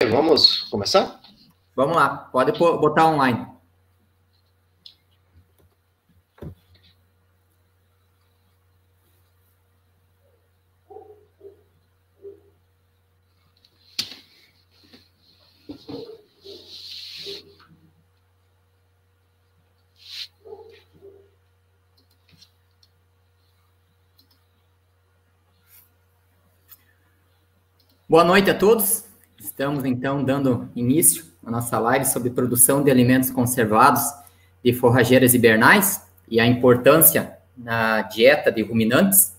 Vamos começar? Vamos lá, pode botar online. Boa noite a todos. Estamos, então, dando início à nossa live sobre produção de alimentos conservados de forrageiras hibernais e a importância na dieta de ruminantes.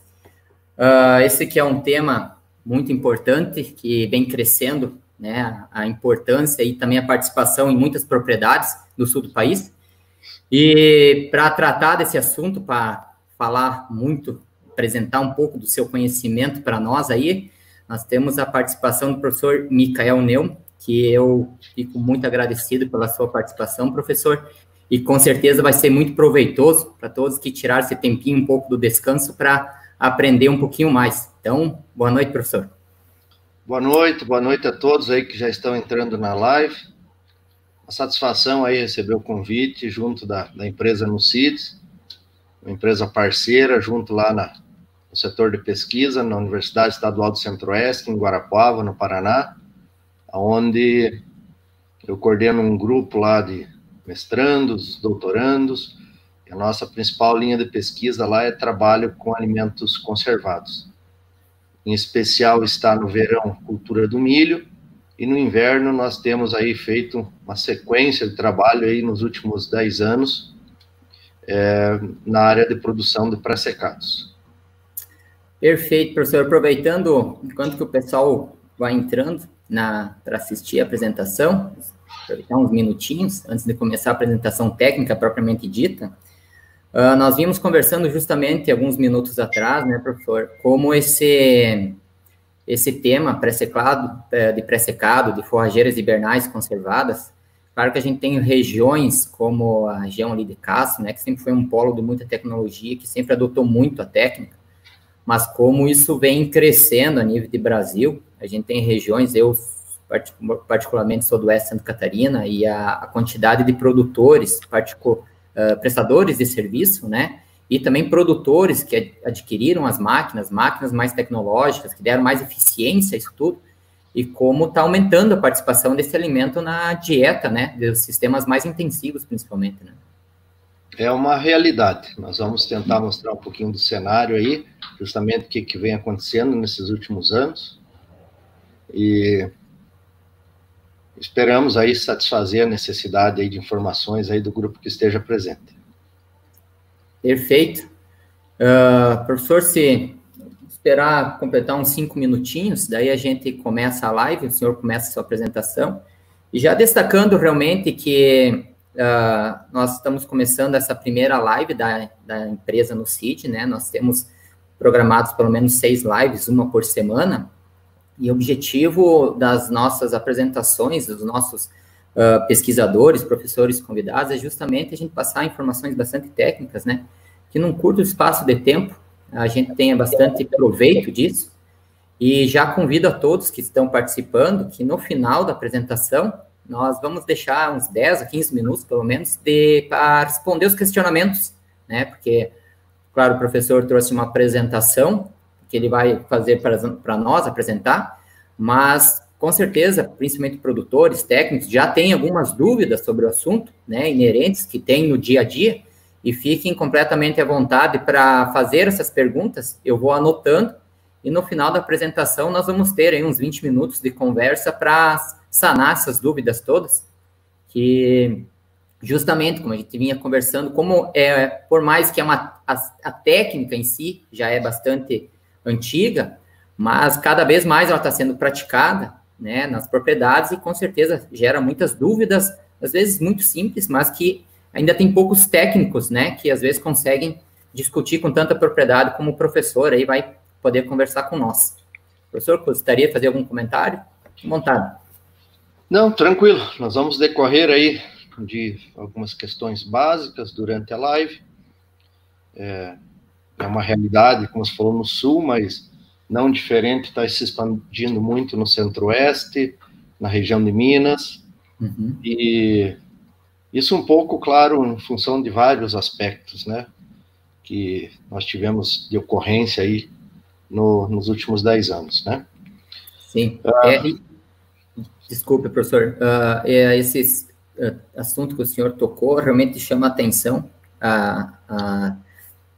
Esse aqui é um tema muito importante que vem crescendo, né, a importância e também a participação em muitas propriedades do sul do país. E para tratar desse assunto, para falar muito, apresentar um pouco do seu conhecimento para nós aí, nós temos a participação do professor Michael Neum, que eu fico muito agradecido pela sua participação, professor, e com certeza vai ser muito proveitoso para todos que tiraram esse tempinho um pouco do descanso para aprender um pouquinho mais. Então, boa noite, professor. Boa noite a todos aí que já estão entrando na live. Uma satisfação aí receber o convite junto da empresa Nucides, uma empresa parceira, junto lá no setor de pesquisa, na Universidade Estadual do Centro-Oeste, em Guarapuava, no Paraná, onde eu coordeno um grupo lá de mestrandos, doutorandos, e a nossa principal linha de pesquisa lá é trabalho com alimentos conservados. Em especial está no verão cultura do milho, e no inverno nós temos aí feito uma sequência de trabalho aí nos últimos 10 anos na área de produção de pré-secados. Perfeito, professor. Aproveitando, enquanto que o pessoal vai entrando para assistir a apresentação, aproveitar uns minutinhos antes de começar a apresentação técnica propriamente dita, nós vimos conversando justamente alguns minutos atrás, né, professor, como esse tema de pré-secado, de forrageiras hibernais conservadas. Claro que a gente tem regiões como a região ali de Castro, né, que sempre foi um polo de muita tecnologia, que sempre adotou muito a técnica, mas como isso vem crescendo a nível de Brasil, a gente tem regiões, eu particularmente sou do oeste de Santa Catarina, e a quantidade de produtores, prestadores de serviço, né, e também produtores que adquiriram as máquinas mais tecnológicas, que deram mais eficiência a isso tudo, e como está aumentando a participação desse alimento na dieta, né, dos sistemas mais intensivos, principalmente, né. É uma realidade. Nós vamos tentar mostrar um pouquinho do cenário aí, justamente o que vem acontecendo nesses últimos anos, e esperamos aí satisfazer a necessidade aí de informações aí do grupo que esteja presente. Perfeito. Professor, se esperar completar uns 5 minutinhos, daí a gente começa a live, o senhor começa a sua apresentação, e já destacando realmente que nós estamos começando essa primeira live da empresa Nucid, né? Nós temos programados pelo menos 6 lives, uma por semana, e o objetivo das nossas apresentações, dos nossos pesquisadores, professores convidados, é justamente a gente passar informações bastante técnicas, né? Que num curto espaço de tempo a gente tenha bastante proveito disso, e já convido a todos que estão participando que no final da apresentação nós vamos deixar uns 10 a 15 minutos, pelo menos, para responder os questionamentos, né? Porque, claro, o professor trouxe uma apresentação que ele vai fazer para nós apresentar, mas, com certeza, principalmente produtores, técnicos, já têm algumas dúvidas sobre o assunto, né, inerentes, que tem no dia a dia, e fiquem completamente à vontade para fazer essas perguntas. Eu vou anotando, e no final da apresentação nós vamos ter aí uns 20 minutos de conversa para sanar essas dúvidas todas, que justamente, como a gente vinha conversando, como por mais que a técnica em si já é bastante antiga, mas cada vez mais ela está sendo praticada, né, nas propriedades, e com certeza gera muitas dúvidas, às vezes muito simples, mas que ainda tem poucos técnicos, né, que às vezes conseguem discutir com tanta propriedade como o professor aí vai poder conversar com nós. Professor, gostaria de fazer algum comentário? À vontade. Não, tranquilo. Nós vamos decorrer aí de algumas questões básicas durante a live. É uma realidade, como você falou, no Sul, mas não diferente, está se expandindo muito no Centro-Oeste, na região de Minas, e isso um pouco, claro, em função de vários aspectos, né, que nós tivemos de ocorrência aí nos últimos 10 anos, né. Sim. Desculpe, professor, esse assunto que o senhor tocou realmente chama a atenção. A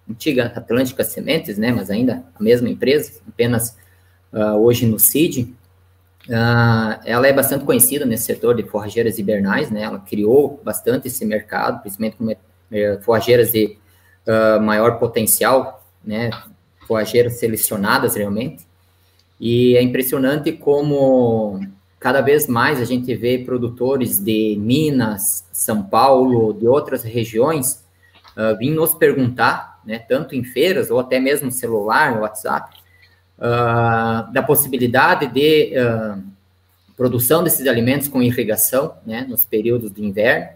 antiga Atlântica Sementes, né, mas ainda a mesma empresa, apenas hoje no CID, ela é bastante conhecida nesse setor de forrageiras hibernais, né, ela criou bastante esse mercado, principalmente com forrageiras de maior potencial, né, forrageiras selecionadas realmente, e é impressionante como cada vez mais a gente vê produtores de Minas, São Paulo, de outras regiões, vim nos perguntar, né, tanto em feiras ou até mesmo no celular, no WhatsApp, da possibilidade de produção desses alimentos com irrigação, né, nos períodos de inverno,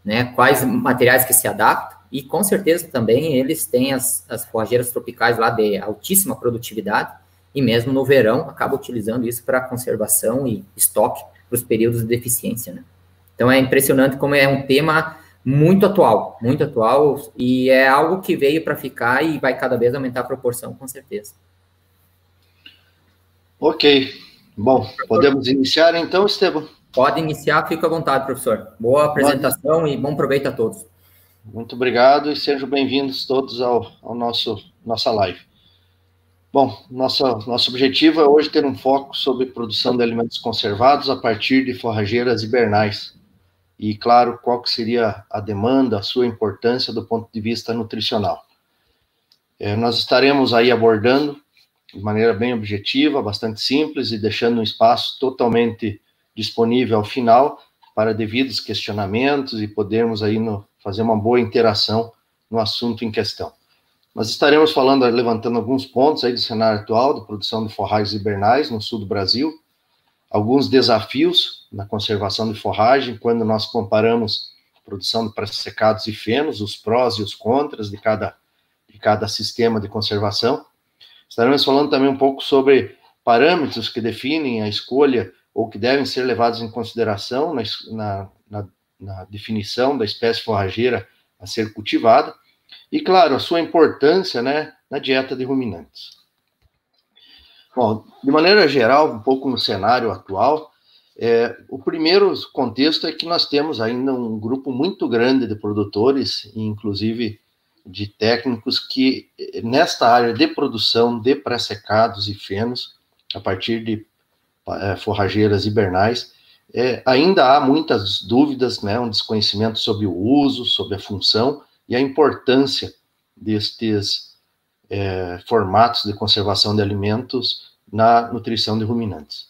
né, quais materiais que se adaptam, e com certeza também eles têm as forrageiras tropicais lá de altíssima produtividade, e mesmo no verão acaba utilizando isso para conservação e estoque para os períodos de deficiência, né. Então é impressionante como é um tema muito atual, e é algo que veio para ficar e vai cada vez aumentar a proporção, com certeza. Ok. Bom, podemos iniciar então, Esteban? Pode iniciar, fica à vontade, professor. Boa apresentação e bom proveito a todos. Muito obrigado e sejam bem-vindos todos ao nossa live. Bom, nosso objetivo é hoje ter um foco sobre produção de alimentos conservados a partir de forrageiras hibernais. E, claro, qual que seria a demanda, a sua importância do ponto de vista nutricional. Nós estaremos aí abordando de maneira bem objetiva, bastante simples e deixando um espaço totalmente disponível ao final para devidos questionamentos e podermos aí fazer uma boa interação no assunto em questão. Nós estaremos levantando alguns pontos aí do cenário atual de produção de forragens hibernais no sul do Brasil, alguns desafios na conservação de forragem, quando nós comparamos a produção de pré-secados e fenos, os prós e os contras de cada sistema de conservação. Estaremos falando também um pouco sobre parâmetros que definem a escolha ou que devem ser levados em consideração na definição da espécie forrageira a ser cultivada. E, claro, a sua importância, né, na dieta de ruminantes. Bom, de maneira geral, um pouco no cenário atual, o primeiro contexto é que nós temos ainda um grupo muito grande de produtores, inclusive de técnicos, que nesta área de produção de pré-secados e fenos, a partir de forrageiras hibernais, ainda há muitas dúvidas, né, um desconhecimento sobre o uso, sobre a função e a importância destes formatos de conservação de alimentos na nutrição de ruminantes.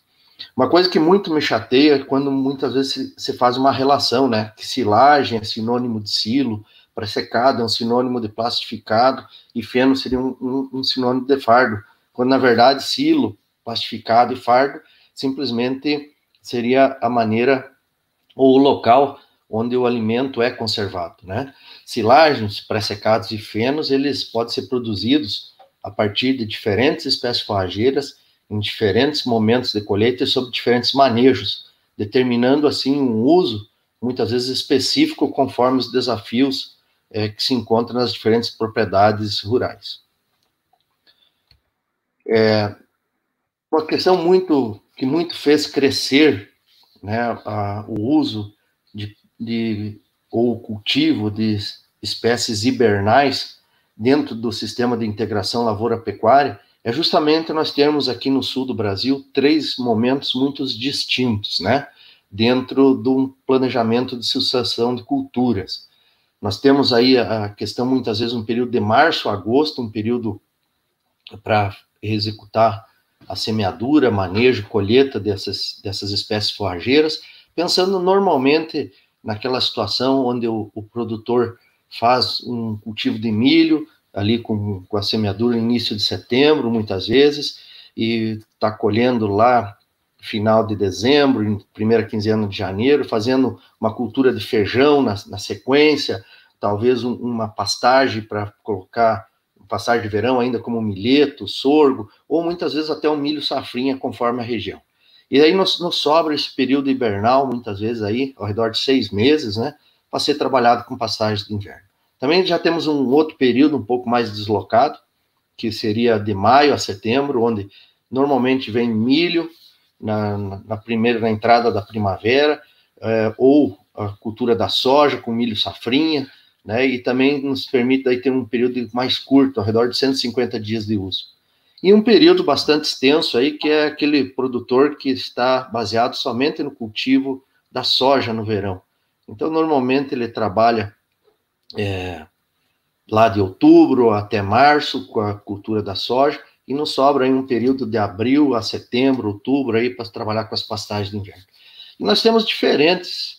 Uma coisa que muito me chateia é quando muitas vezes se faz uma relação, né, que silagem é sinônimo de silo, pré-secado é um sinônimo de plastificado e feno seria um sinônimo de fardo, quando na verdade silo, plastificado e fardo simplesmente seria a maneira ou o local onde o alimento é conservado, né? Silagens, pré-secados e fenos, eles podem ser produzidos a partir de diferentes espécies forrageiras, em diferentes momentos de colheita e sob diferentes manejos, determinando assim um uso, muitas vezes específico, conforme os desafios que se encontram nas diferentes propriedades rurais. Uma questão que muito fez crescer, né, o uso ou o cultivo de espécies hibernais dentro do sistema de integração lavoura-pecuária é justamente nós termos aqui no sul do Brasil 3 momentos muito distintos, né, dentro de um planejamento de sucessão de culturas. Nós temos aí a questão, muitas vezes, um período de março a agosto, um período para executar a semeadura, manejo, colheita dessas espécies forrageiras, pensando normalmente naquela situação onde o produtor faz um cultivo de milho, ali com a semeadura no início de setembro, muitas vezes, e está colhendo lá final de dezembro, em primeira quinzena de janeiro, fazendo uma cultura de feijão na sequência, talvez uma pastagem para colocar, pastagem de verão ainda como milheto, sorgo, ou muitas vezes até um milho safrinha, conforme a região. E aí nos sobra esse período hibernal, muitas vezes aí, ao redor de 6 meses, né, para ser trabalhado com pastagens de inverno. Também já temos um outro período um pouco mais deslocado, que seria de maio a setembro, onde normalmente vem milho na entrada da primavera, ou a cultura da soja com milho safrinha, né, e também nos permite daí ter um período mais curto, ao redor de 150 dias de uso. E um período bastante extenso aí, que é aquele produtor que está baseado somente no cultivo da soja no verão. Então, normalmente ele trabalha lá de outubro até março com a cultura da soja, e nos sobra aí um período de abril a setembro, outubro, aí para trabalhar com as pastagens de inverno. E nós temos diferentes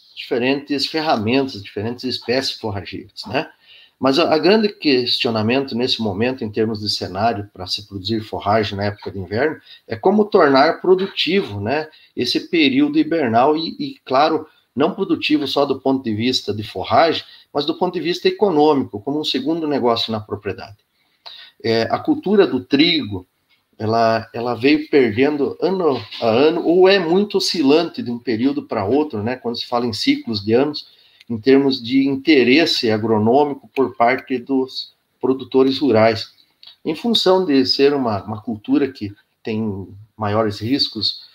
ferramentas, diferentes espécies forrageiras, né? Mas a grande questionamento nesse momento, em termos de cenário para se produzir forragem na época de inverno, é como tornar produtivo, né, esse período hibernal e, claro, não produtivo só do ponto de vista de forragem, mas do ponto de vista econômico, como um segundo negócio na propriedade. A cultura do trigo, ela veio perdendo ano a ano, ou é muito oscilante de um período para outro, né, quando se fala em ciclos de anos, em termos de interesse agronômico por parte dos produtores rurais, em função de ser uma cultura que tem maiores riscos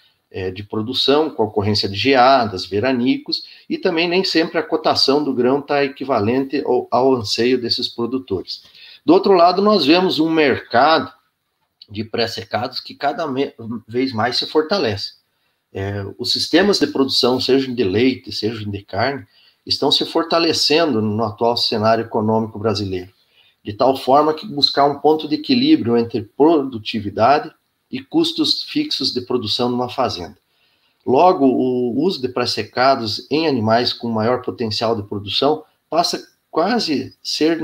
de produção, com a ocorrência de geadas, veranicos, e também nem sempre a cotação do grão está equivalente ao anseio desses produtores. Do outro lado, nós vemos um mercado de pré-secados que cada vez mais se fortalece. Os sistemas de produção, sejam de leite, sejam de carne, estão se fortalecendo no atual cenário econômico brasileiro, de tal forma que buscar um ponto de equilíbrio entre produtividade e custos fixos de produção numa fazenda. Logo, o uso de pré-secados em animais com maior potencial de produção passa quase a ser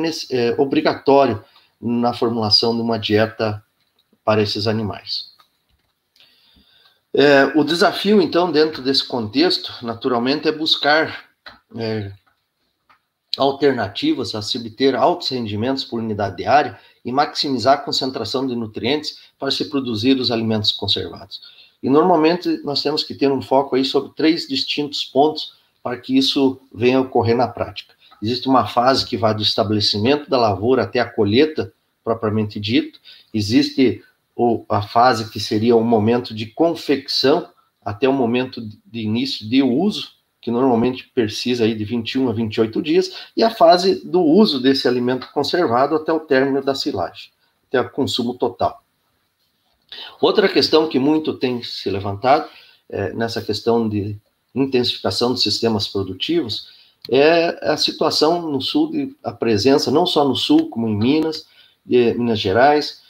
obrigatório na formulação de uma dieta para esses animais. O desafio, então, dentro desse contexto, naturalmente, é buscar alternativas a se obter altos rendimentos por unidade de área e maximizar a concentração de nutrientes para se produzir os alimentos conservados. E, normalmente, nós temos que ter um foco aí sobre 3 distintos pontos para que isso venha a ocorrer na prática. Existe uma fase que vai do estabelecimento da lavoura até a colheita, propriamente dito. Existe a fase que seria o momento de confecção até o momento de início de uso, que normalmente precisa aí de 21 a 28 dias, e a fase do uso desse alimento conservado até o término da silagem, até o consumo total. Outra questão que muito tem se levantado nessa questão de intensificação dos sistemas produtivos é a situação no sul, a presença, não só no sul, como em Minas Gerais,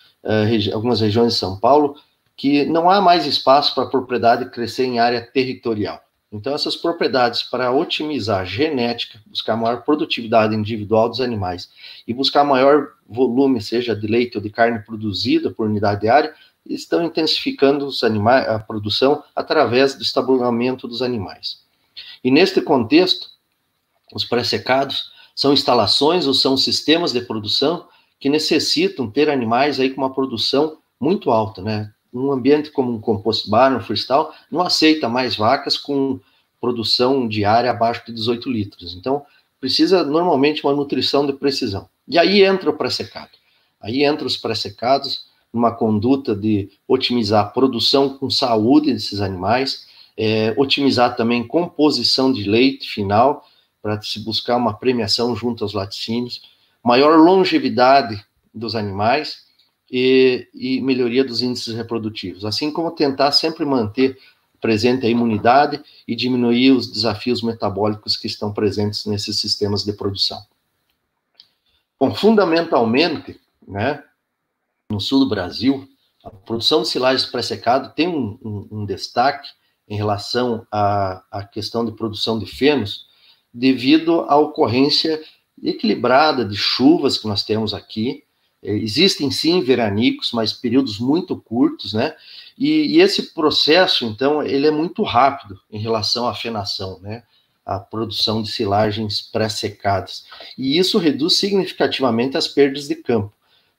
algumas regiões de São Paulo, que não há mais espaço para a propriedade crescer em área territorial. Então, essas propriedades, para otimizar a genética, buscar maior produtividade individual dos animais e buscar maior volume, seja de leite ou de carne produzida por unidade de área, estão intensificando a produção através do estabelecimento dos animais. E neste contexto, os pré-secados são instalações ou são sistemas de produção que necessitam ter animais aí com uma produção muito alta, né? Um ambiente como um compost barn, um freestyle, não aceita mais vacas com produção diária abaixo de 18 litros. Então, precisa normalmente uma nutrição de precisão. E aí entra o pré-secado. Aí entra os pré-secados numa conduta de otimizar a produção com saúde desses animais, otimizar também composição de leite final, para se buscar uma premiação junto aos laticínios, maior longevidade dos animais e melhoria dos índices reprodutivos, assim como tentar sempre manter presente a imunidade e diminuir os desafios metabólicos que estão presentes nesses sistemas de produção. Bom, fundamentalmente, né, no sul do Brasil, a produção de silagens pré-secado tem um destaque em relação à questão de produção de fenos, devido à ocorrência equilibrada de chuvas que nós temos aqui. Existem, sim, veranicos, mas períodos muito curtos, né? E esse processo, então, ele é muito rápido em relação à fenação, né? A produção de silagens pré-secadas. E isso reduz significativamente as perdas de campo,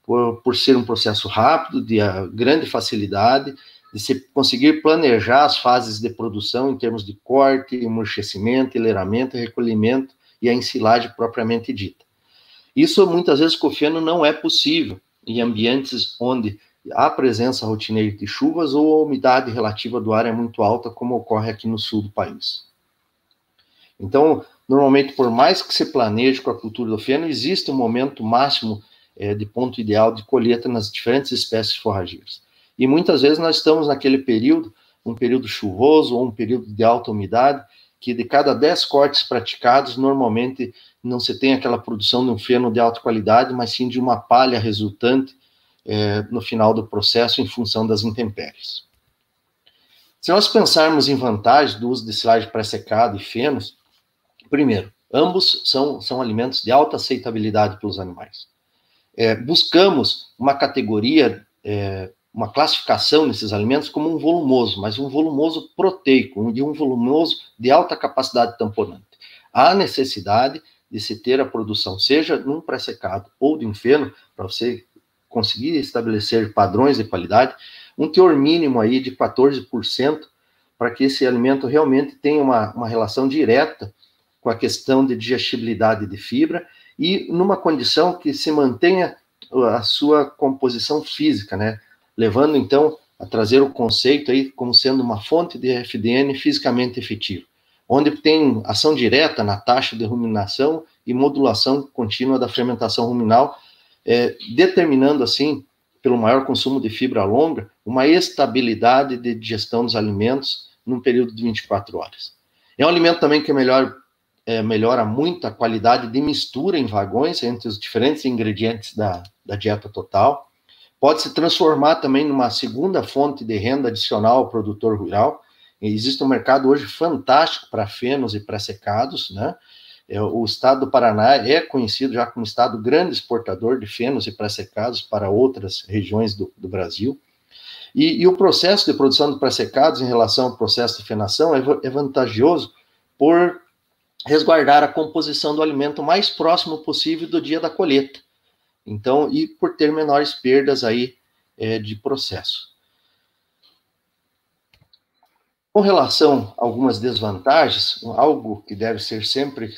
por ser um processo rápido, de grande facilidade, de se conseguir planejar as fases de produção em termos de corte, emurchecimento, enleiramento, recolhimento e a ensilagem propriamente dita. Isso, muitas vezes, com o feno não é possível em ambientes onde há presença rotineira de chuvas ou a umidade relativa do ar é muito alta, como ocorre aqui no sul do país. Então, normalmente, por mais que se planeje com a cultura do feno, existe um momento máximo de ponto ideal de colheita nas diferentes espécies forrageiras. E muitas vezes nós estamos naquele período, um período chuvoso ou um período de alta umidade, que de cada 10 cortes praticados, normalmente não se tem aquela produção de um feno de alta qualidade, mas sim de uma palha resultante no final do processo em função das intempéries. Se nós pensarmos em vantagens do uso de silagem pré-secada e fenos, primeiro, ambos são alimentos de alta aceitabilidade pelos animais. Buscamos uma categoria, uma classificação nesses alimentos como um volumoso, mas um volumoso proteico, um volumoso de alta capacidade tamponante. Há necessidade de se ter a produção, seja num pré-secado ou de um feno, para você conseguir estabelecer padrões de qualidade, um teor mínimo aí de 14%, para que esse alimento realmente tenha uma relação direta com a questão de digestibilidade de fibra e numa condição que se mantenha a sua composição física, né? Levando, então, a trazer o conceito aí como sendo uma fonte de FDN fisicamente efetiva, onde tem ação direta na taxa de ruminação e modulação contínua da fermentação ruminal, determinando, assim, pelo maior consumo de fibra longa, uma estabilidade de digestão dos alimentos num período de 24 horas. É um alimento também que melhora muito a qualidade de mistura em vagões entre os diferentes ingredientes da dieta total. Pode se transformar também numa segunda fonte de renda adicional ao produtor rural. Existe um mercado hoje fantástico para fenos e pré-secados, né? O estado do Paraná é conhecido já como estado grande exportador de fenos e pré-secados para outras regiões do Brasil. E o processo de produção de pré-secados em relação ao processo de fenação é vantajoso por resguardar a composição do alimento mais próximo possível do dia da colheita. Então, e por ter menores perdas aí de processo. Com relação a algumas desvantagens, algo que deve sempre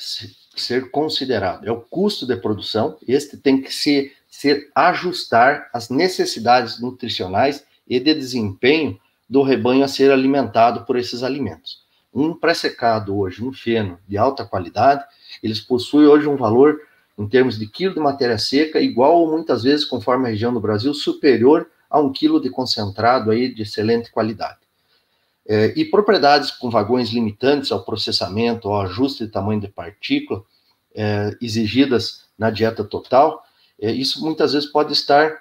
ser considerado é o custo de produção. Este tem que ser ajustar às necessidades nutricionais e de desempenho do rebanho a ser alimentado por esses alimentos. Um pré-secado hoje, um feno de alta qualidade, eles possuem hoje um valor, em termos de quilo de matéria seca, igual ou muitas vezes, conforme a região do Brasil, superior a 1 quilo de concentrado aí de excelente qualidade. E propriedades com vagões limitantes ao processamento, ao ajuste de tamanho de partícula, exigidas na dieta total, isso muitas vezes pode estar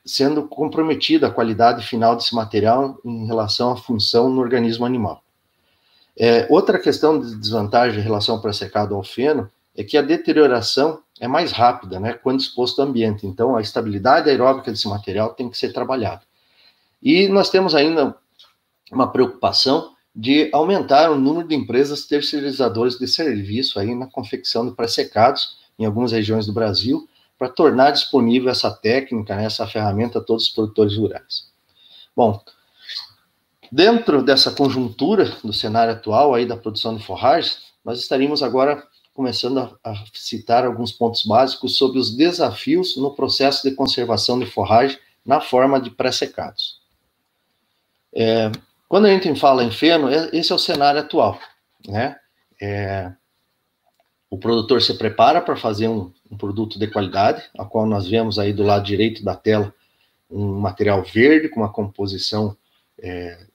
sendo comprometida a qualidade final desse material em relação à função no organismo animal. Outra questão de desvantagem em relação ao pré-secado ao feno é que a deterioração é mais rápida, né, quando exposto ao ambiente. Então, a estabilidade aeróbica desse material tem que ser trabalhada. E nós temos ainda uma preocupação de aumentar o número de empresas terceirizadoras de serviço aí na confecção de pré-secados em algumas regiões do Brasil, para tornar disponível essa técnica, né, essa ferramenta a todos os produtores rurais. Bom, dentro dessa conjuntura do cenário atual aí da produção de forragens, nós estaríamos agora começando a citar alguns pontos básicos sobre os desafios no processo de conservação de forragem na forma de pré-secados. Quando a gente fala em feno, esse é o cenário atual, né? O produtor se prepara para fazer um produto de qualidade, a qual nós vemos aí do lado direito da tela um material verde com uma composição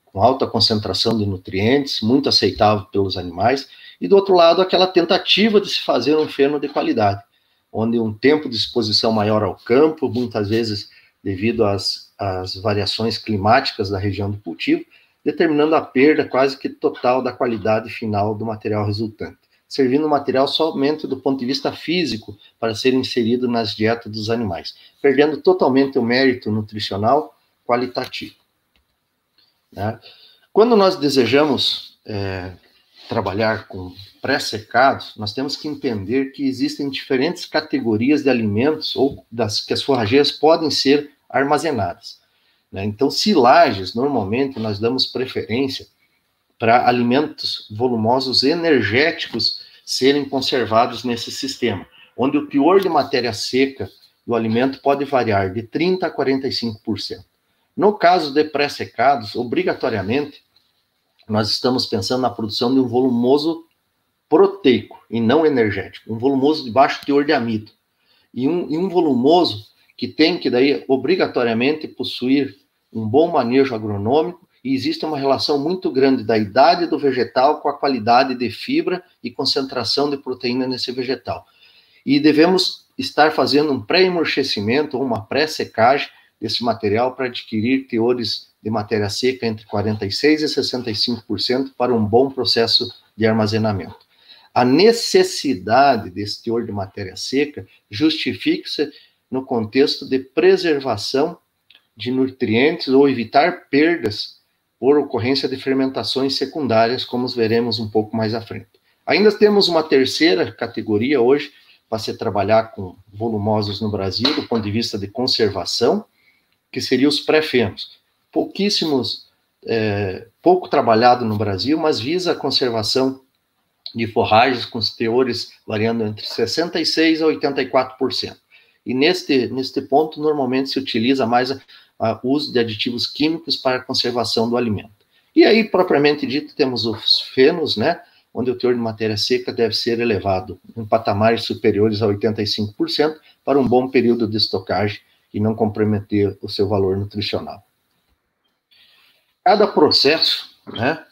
com alta concentração de nutrientes, muito aceitável pelos animais, e do outro lado aquela tentativa de se fazer um feno de qualidade, onde um tempo de exposição maior ao campo, muitas vezes devido às variações climáticas da região do cultivo, determinando a perda quase que total da qualidade final do material resultante, servindo o material somente do ponto de vista físico para ser inserido nas dietas dos animais, perdendo totalmente o mérito nutricional qualitativo. Né? Quando nós desejamos trabalhar com pré-secados, nós temos que entender que existem diferentes categorias de alimentos ou que as forrageiras podem ser armazenadas. né? Então, silagens, normalmente, nós damos preferência para alimentos volumosos energéticos serem conservados nesse sistema, onde o teor de matéria seca do alimento pode variar de 30% a 45%. No caso de pré-secados, obrigatoriamente, nós estamos pensando na produção de um volumoso proteico e não energético, um volumoso de baixo teor de amido, e um volumoso que tem que, daí, obrigatoriamente possuir um bom manejo agronômico, e existe uma relação muito grande da idade do vegetal com a qualidade de fibra e concentração de proteína nesse vegetal. E devemos estar fazendo um pré-emurchecimento ou uma pré-secagem desse material para adquirir teores de matéria seca entre 46% e 65% para um bom processo de armazenamento. A necessidade desse teor de matéria seca justifica-se no contexto de preservação de nutrientes ou evitar perdas por ocorrência de fermentações secundárias, como veremos um pouco mais à frente. Ainda temos uma terceira categoria hoje para se trabalhar com volumosos no Brasil, do ponto de vista de conservação, que seriam os pré-fenos. Pouco trabalhado no Brasil, mas visa a conservação de forragens com os teores variando entre 66% a 84%. E neste ponto, normalmente se utiliza mais o uso de aditivos químicos para a conservação do alimento. E aí, propriamente dito, temos os fenos, né, onde o teor de matéria seca deve ser elevado em patamares superiores a 85% para um bom período de estocagem e não comprometer o seu valor nutricional. Cada processo, né,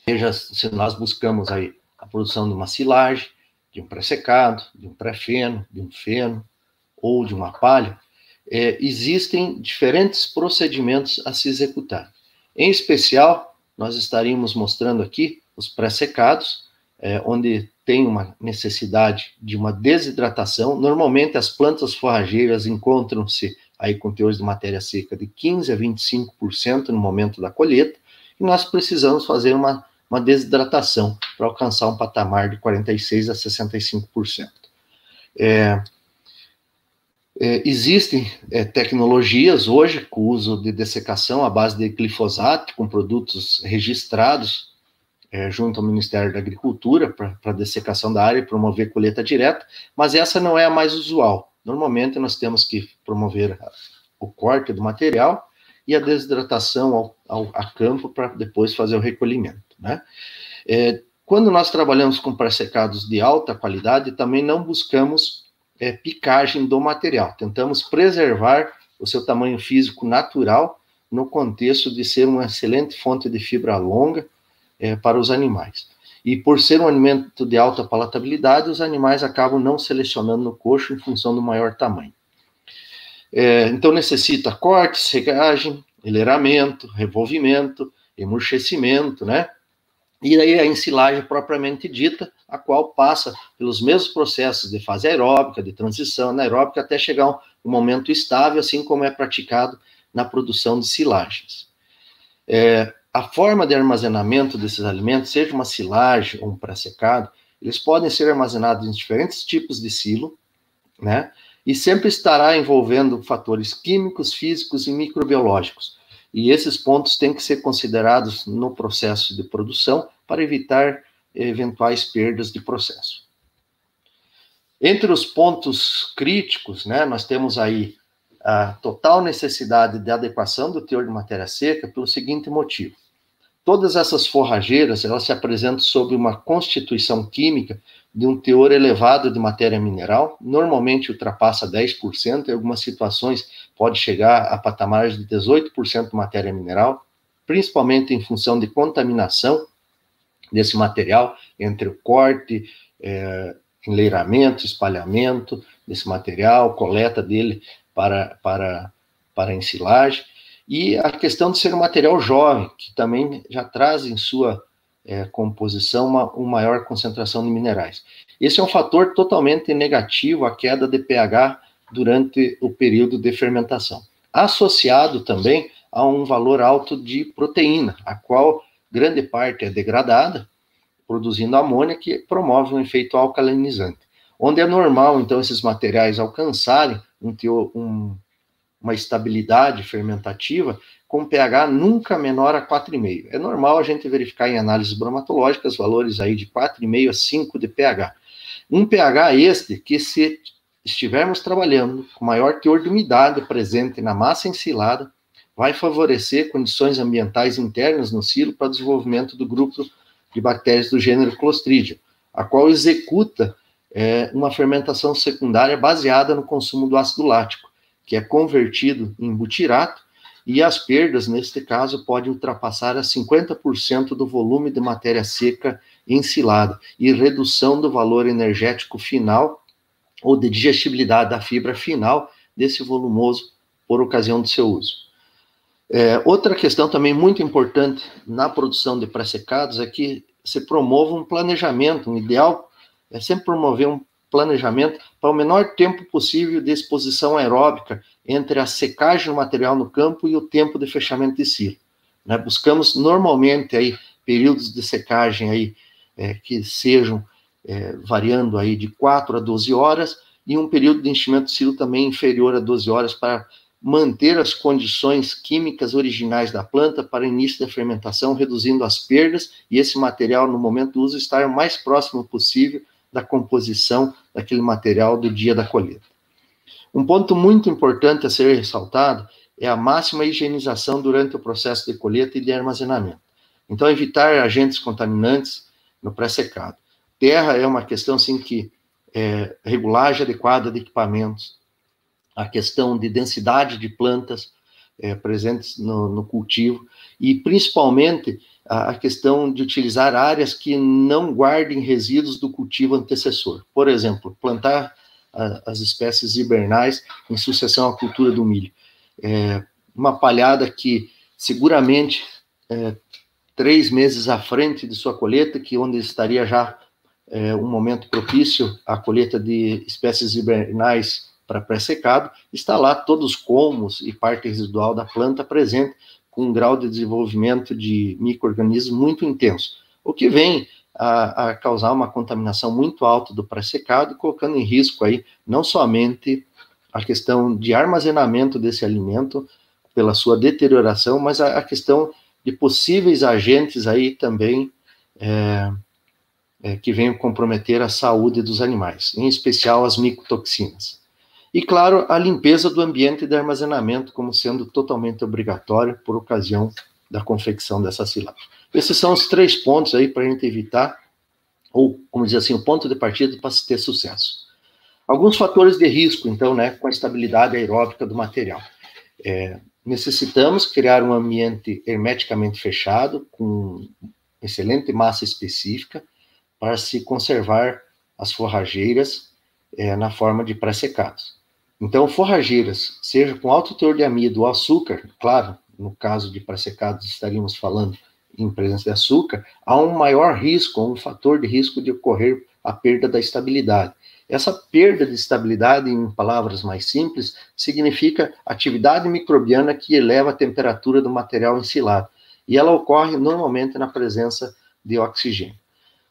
seja se nós buscamos aí a produção de uma silagem, de um pré-secado, de um pré-feno, de um feno ou de uma palha, existem diferentes procedimentos a se executar. Em especial, nós estaríamos mostrando aqui os pré-secados, onde tem uma necessidade de uma desidratação. Normalmente, as plantas forrageiras encontram-se aí com teores de matéria seca de 15% a 25% no momento da colheita, e nós precisamos fazer uma desidratação para alcançar um patamar de 46% a 65%. Existem tecnologias hoje com o uso de dessecação à base de glifosato, com produtos registrados junto ao Ministério da Agricultura para dessecação da área e promover colheita direta, mas essa não é a mais usual. Normalmente nós temos que promover o corte do material e a desidratação a campo para depois fazer o recolhimento, né? Quando nós trabalhamos com pré-secados de alta qualidade, também não buscamos picagem do material. Tentamos preservar o seu tamanho físico natural no contexto de ser uma excelente fonte de fibra longa para os animais. E por ser um alimento de alta palatabilidade, os animais acabam não selecionando no coxo em função do maior tamanho. Então necessita corte, secagem, enleiramento, revolvimento, emurchecimento, né? E aí a ensilagem propriamente dita, a qual passa pelos mesmos processos de fase aeróbica, de transição anaeróbica, até chegar a um momento estável, assim como é praticado na produção de silagens. A forma de armazenamento desses alimentos, seja uma silagem ou um pré-secado, eles podem ser armazenados em diferentes tipos de silo, né? E sempre estará envolvendo fatores químicos, físicos e microbiológicos. E esses pontos têm que ser considerados no processo de produção para evitar eventuais perdas de processo. Entre os pontos críticos, né, nós temos aí a total necessidade de adequação do teor de matéria seca pelo seguinte motivo. Todas essas forrageiras, elas se apresentam sob uma constituição química de um teor elevado de matéria mineral, normalmente ultrapassa 10%, em algumas situações pode chegar a patamares de 18% de matéria mineral, principalmente em função de contaminação desse material entre o corte, enleiramento, espalhamento desse material, coleta dele para ensilagem, e a questão de ser um material jovem, que também já traz em sua composição uma maior concentração de minerais. Esse é um fator totalmente negativo à queda de pH durante o período de fermentação, associado também a um valor alto de proteína, a qual grande parte é degradada, produzindo amônia, que promove um efeito alcalinizante, onde é normal, então, esses materiais alcançarem um uma estabilidade fermentativa com pH nunca menor a 4,5. É normal a gente verificar em análises bromatológicas valores aí de 4,5 a 5 de pH. Um pH este que, se estivermos trabalhando com maior teor de umidade presente na massa ensilada, vai favorecer condições ambientais internas no silo para o desenvolvimento do grupo de bactérias do gênero Clostridium, a qual executa uma fermentação secundária baseada no consumo do ácido lático, que é convertido em butirato, e as perdas, neste caso, podem ultrapassar a 50% do volume de matéria seca ensilada, e redução do valor energético final, ou de digestibilidade da fibra final, desse volumoso, por ocasião do seu uso. Outra questão também muito importante na produção de pré-secados é que se promova um planejamento. Um ideal é sempre promover um planejamento para o menor tempo possível de exposição aeróbica entre a secagem do material no campo e o tempo de fechamento de silo. Né? Buscamos normalmente aí períodos de secagem aí, que sejam variando aí de 4 a 12 horas, e um período de enchimento de silo também inferior a 12 horas para manter as condições químicas originais da planta para início da fermentação, reduzindo as perdas, e esse material, no momento do uso, estar o mais próximo possível da composição daquele material do dia da colheita. Um ponto muito importante a ser ressaltado é a máxima higienização durante o processo de colheita e de armazenamento. Então, evitar agentes contaminantes no pré-secado. Terra é uma questão, assim, que regulagem adequada de equipamentos, a questão de densidade de plantas presentes no cultivo, e principalmente a questão de utilizar áreas que não guardem resíduos do cultivo antecessor. Por exemplo, plantar as espécies hibernais em sucessão à cultura do milho. Uma palhada que seguramente 3 meses à frente de sua colheita, que onde estaria já um momento propício à colheita de espécies hibernais para pré-secado, está lá todos os colmos e parte residual da planta presente, com um grau de desenvolvimento de micro-organismos muito intenso, o que vem a causar uma contaminação muito alta do pré-secado, colocando em risco aí não somente a questão de armazenamento desse alimento pela sua deterioração, mas a questão de possíveis agentes aí também que venham comprometer a saúde dos animais, em especial as micotoxinas. E, claro, a limpeza do ambiente de armazenamento como sendo totalmente obrigatória por ocasião da confecção dessa silagem. Esses são os 3 pontos aí para a gente evitar, ou, como dizer assim, o ponto de partida para se ter sucesso. Alguns fatores de risco, então, né, com a estabilidade aeróbica do material. Necessitamos criar um ambiente hermeticamente fechado, com excelente massa específica, para se conservar as forrageiras na forma de pré-secados. Então, forrageiras, seja com alto teor de amido ou açúcar, claro, no caso de pré-secados estaríamos falando em presença de açúcar, há um maior risco, um fator de risco de ocorrer a perda da estabilidade. Essa perda de estabilidade, em palavras mais simples, significa atividade microbiana que eleva a temperatura do material ensilado, e ela ocorre normalmente na presença de oxigênio.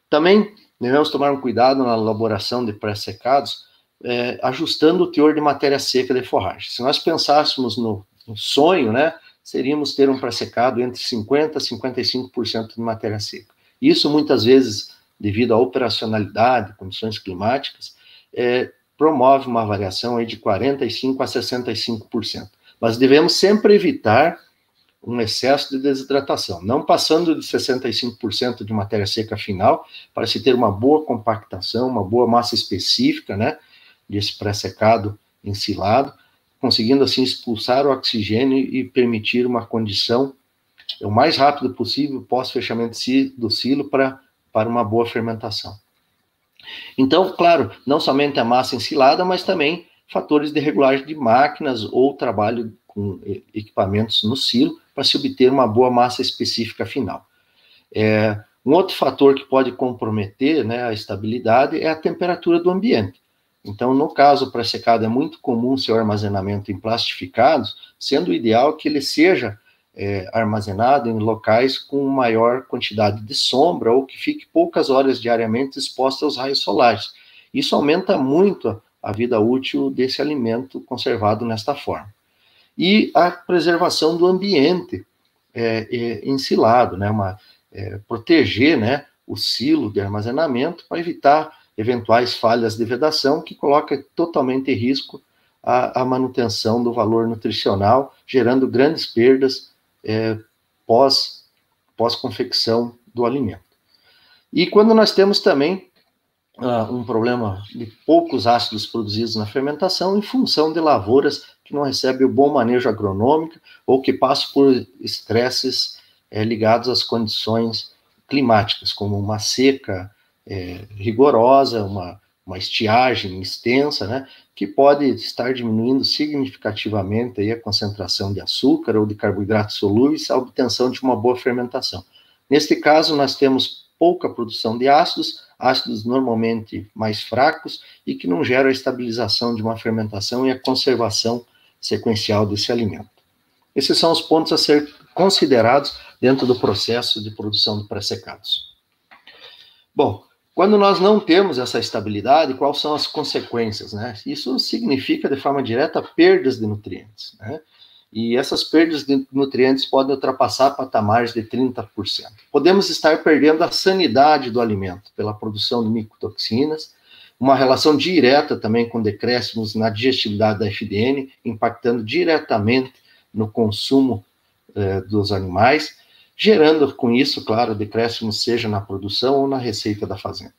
Também devemos tomar um cuidado na elaboração de pré-secados, ajustando o teor de matéria seca de forragem. Se nós pensássemos no sonho, né, seríamos ter um pré-secado entre 50% a 55% de matéria seca. Isso, muitas vezes, devido à operacionalidade, condições climáticas, promove uma variação aí de 45% a 65%. Mas devemos sempre evitar um excesso de desidratação, não passando de 65% de matéria seca final, para se ter uma boa compactação, uma boa massa específica, né, desse pré-secado ensilado, conseguindo assim expulsar o oxigênio e permitir uma condição o mais rápido possível pós-fechamento do silo para uma boa fermentação. Então, claro, não somente a massa ensilada, mas também fatores de regulagem de máquinas ou trabalho com equipamentos no silo para se obter uma boa massa específica final. Um outro fator que pode comprometer, né, a estabilidade é a temperatura do ambiente. Então, no caso pré-secado, é muito comum seu armazenamento em plastificados, sendo ideal que ele seja armazenado em locais com maior quantidade de sombra ou que fique poucas horas diariamente exposto aos raios solares. Isso aumenta muito a vida útil desse alimento conservado nesta forma. e a preservação do ambiente ensilado, né? Proteger, né, o silo de armazenamento para evitar eventuais falhas de vedação que coloca totalmente em risco a manutenção do valor nutricional, gerando grandes perdas pós-confecção do alimento. E quando nós temos também um problema de poucos ácidos produzidos na fermentação em função de lavouras que não recebem o bom manejo agronômico ou que passam por estresses ligados às condições climáticas, como uma seca rigorosa, uma estiagem extensa, né, que pode estar diminuindo significativamente aí a concentração de açúcar ou de carboidratos solúveis, a obtenção de uma boa fermentação. Neste caso, nós temos pouca produção de ácidos normalmente mais fracos e que não geram a estabilização de uma fermentação e a conservação sequencial desse alimento. Esses são os pontos a ser considerados dentro do processo de produção de pré-secados. Bom, quando nós não temos essa estabilidade, quais são as consequências, né? Isso significa, de forma direta, perdas de nutrientes, né? E essas perdas de nutrientes podem ultrapassar patamares de 30%. Podemos estar perdendo a sanidade do alimento pela produção de micotoxinas, uma relação direta também com decréscimos na digestibilidade da FDN, impactando diretamente no consumo dos animais, gerando com isso, claro, decréscimo seja na produção ou na receita da fazenda.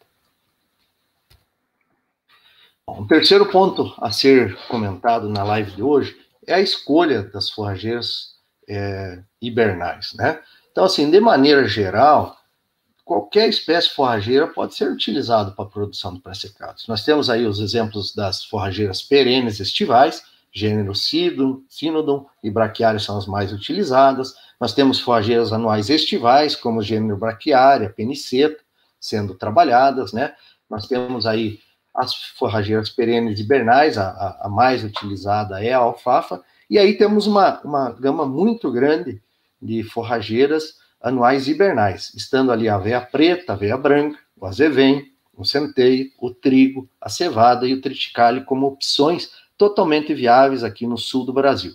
Bom, o terceiro ponto a ser comentado na live de hoje é a escolha das forrageiras hibernais, né? Então, assim, de maneira geral, qualquer espécie forrageira pode ser utilizada para a produção de pré-secados. Nós temos aí os exemplos das forrageiras perenes estivais, gênero Cynodon e Braquiária são as mais utilizadas. Nós temos forrageiras anuais estivais, como o gênero Braquiária, Peniceta, sendo trabalhadas, né? Nós temos aí as forrageiras perenes hibernais, a mais utilizada é a alfafa, e aí temos uma gama muito grande de forrageiras anuais hibernais, estando ali a aveia preta, a aveia branca, o azevém, o centeio, o trigo, a cevada e o triticale como opções totalmente viáveis aqui no sul do Brasil.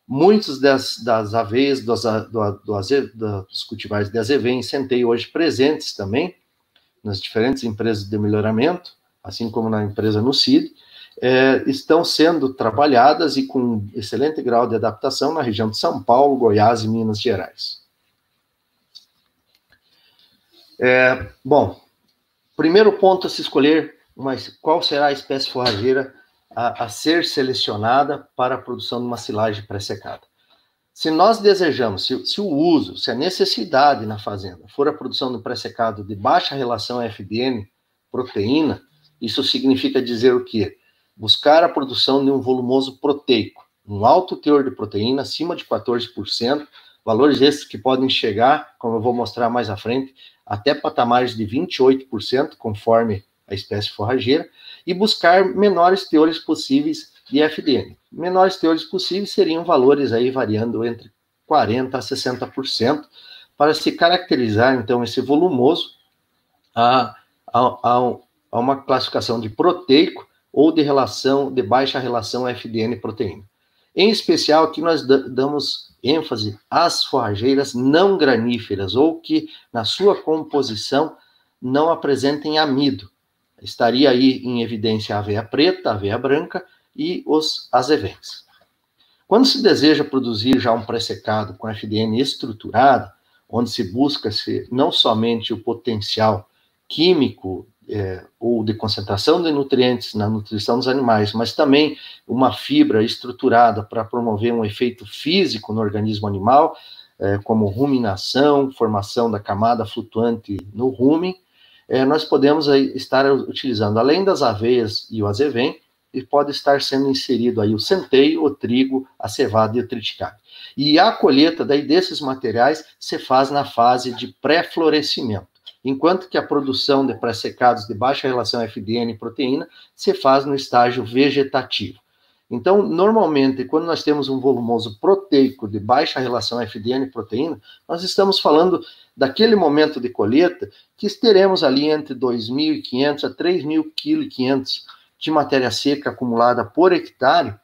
Muitos das aveias, dos cultivares de azevém e centeio hoje presentes também nas diferentes empresas de melhoramento, assim como na empresa Nucid, estão sendo trabalhadas e com excelente grau de adaptação na região de São Paulo, Goiás e Minas Gerais. Bom, primeiro ponto a se escolher, qual será a espécie forrageira a ser selecionada para a produção de uma silagem pré-secada. Se nós desejamos, se a necessidade na fazenda for a produção de pré-secado de baixa relação FDN, proteína, isso significa dizer o quê? Buscar a produção de um volumoso proteico, um alto teor de proteína, acima de 14%, valores esses que podem chegar, como eu vou mostrar mais à frente, até patamares de 28%, conforme a espécie forrageira, e buscar menores teores possíveis de FDN. Menores teores possíveis seriam valores aí variando entre 40% a 60%, para se caracterizar, então, esse volumoso a uma classificação de proteico ou de baixa relação FDN-proteína. Em especial, aqui nós damos ênfase às forrageiras não graníferas ou que, na sua composição, não apresentem amido. Estaria aí em evidência a aveia preta, a aveia branca e os azevens. Quando se deseja produzir já um pré-secado com FDN estruturado, onde se busca não somente o potencial químico ou de concentração de nutrientes na nutrição dos animais, mas também uma fibra estruturada para promover um efeito físico no organismo animal, como ruminação, formação da camada flutuante no rumen, nós podemos aí estar utilizando, além das aveias e o azevém, e pode estar sendo inserido aí o centeio, o trigo, a cevada e o triticale. E a colheita daí desses materiais se faz na fase de pré-florescimento, enquanto que a produção de pré-secados de baixa relação FDN e proteína se faz no estágio vegetativo. Então, normalmente, quando nós temos um volumoso proteico de baixa relação FDN e proteína, nós estamos falando daquele momento de colheita que teremos ali entre 2.500 a 3.500 kg de matéria seca acumulada por hectare,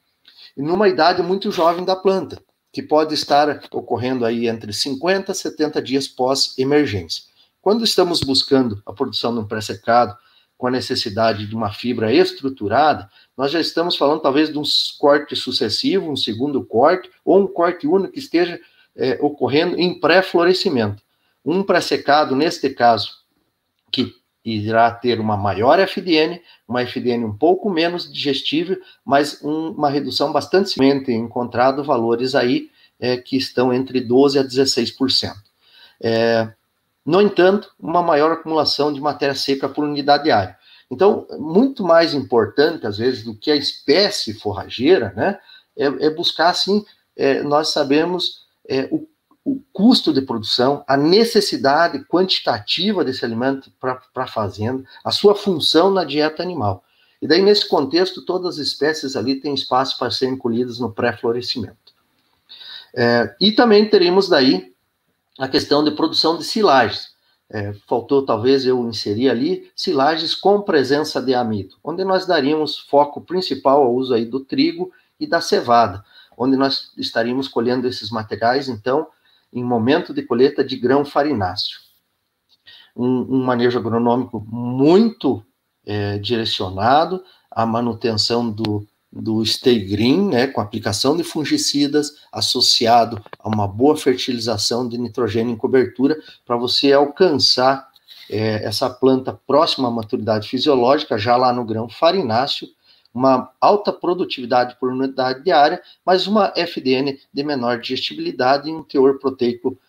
numa idade muito jovem da planta, que pode estar ocorrendo aí entre 50 a 70 dias pós-emergência. Quando estamos buscando a produção de um pré-secado com a necessidade de uma fibra estruturada, nós já estamos falando talvez de um corte sucessivo, um segundo corte, ou um corte único que esteja ocorrendo em pré-florescimento. Um pré-secado, neste caso, que irá ter uma maior FDN, uma FDN um pouco menos digestível, mas uma redução bastante significativa, encontrado valores aí que estão entre 12% a 16%. No entanto, uma maior acumulação de matéria seca por unidade diária. Então, muito mais importante, às vezes, do que a espécie forrageira, né, é buscar, assim, nós sabemos o custo de produção, a necessidade quantitativa desse alimento para a fazenda, a sua função na dieta animal. E daí, nesse contexto, todas as espécies ali têm espaço para serem colhidas no pré-florescimento. E também teremos daí a questão de produção de silagens. Faltou talvez eu inserir ali silagens com presença de amido, onde nós daríamos foco principal ao uso aí do trigo e da cevada, onde nós estaríamos colhendo esses materiais, então, em momento de colheita de grão farináceo. Um manejo agronômico muito direcionado à manutenção do stay green, né, com aplicação de fungicidas, associado a uma boa fertilização de nitrogênio em cobertura, para você alcançar essa planta próxima à maturidade fisiológica, já lá no grão farináceo, uma alta produtividade por unidade diária, mas uma FDN de menor digestibilidade e um teor proteico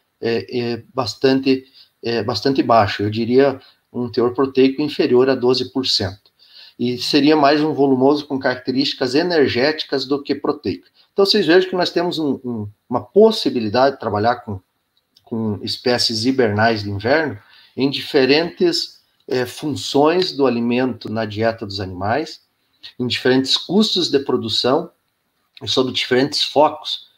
bastante baixo, eu diria um teor proteico inferior a 12%. E seria mais um volumoso com características energéticas do que proteica. Então, vocês vejam que nós temos uma possibilidade de trabalhar com espécies hibernais de inverno em diferentes funções do alimento na dieta dos animais, em diferentes custos de produção e sob diferentes focos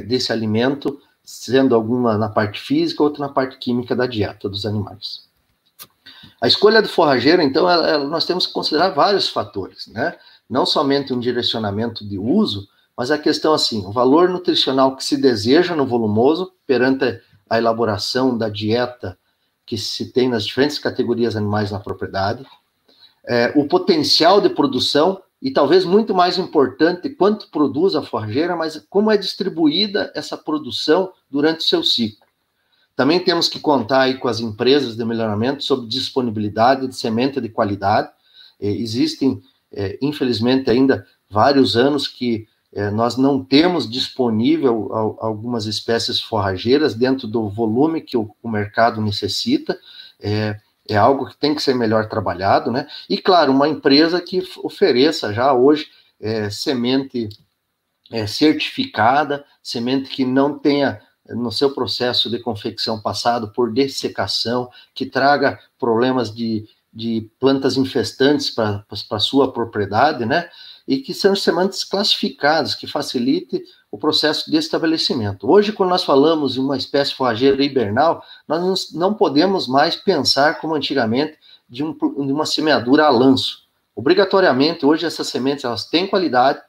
desse alimento, sendo alguma na parte física, outra na parte química da dieta dos animais. A escolha do forrageiro, então, nós temos que considerar vários fatores, né? Não somente um direcionamento de uso, mas a questão, assim, o valor nutricional que se deseja no volumoso perante a elaboração da dieta que se tem nas diferentes categorias animais na propriedade, o potencial de produção e, talvez, muito mais importante, quanto produz a forrageira, mas como é distribuída essa produção durante o seu ciclo. Também temos que contar aí com as empresas de melhoramento sobre disponibilidade de semente de qualidade. Existem, infelizmente, ainda vários anos que nós não temos disponível algumas espécies forrageiras dentro do volume que o mercado necessita. É algo que tem que ser melhor trabalhado, né? E, claro, uma empresa que ofereça já hoje semente certificada, semente que não tenha no seu processo de confecção passado por dessecação, que traga problemas de plantas infestantes para a sua propriedade, né? E que são sementes classificadas, que facilite o processo de estabelecimento. Hoje, quando nós falamos em uma espécie forrageira hibernal, nós não podemos mais pensar como antigamente de uma semeadura a lanço. Obrigatoriamente, hoje essas sementes elas têm qualidade,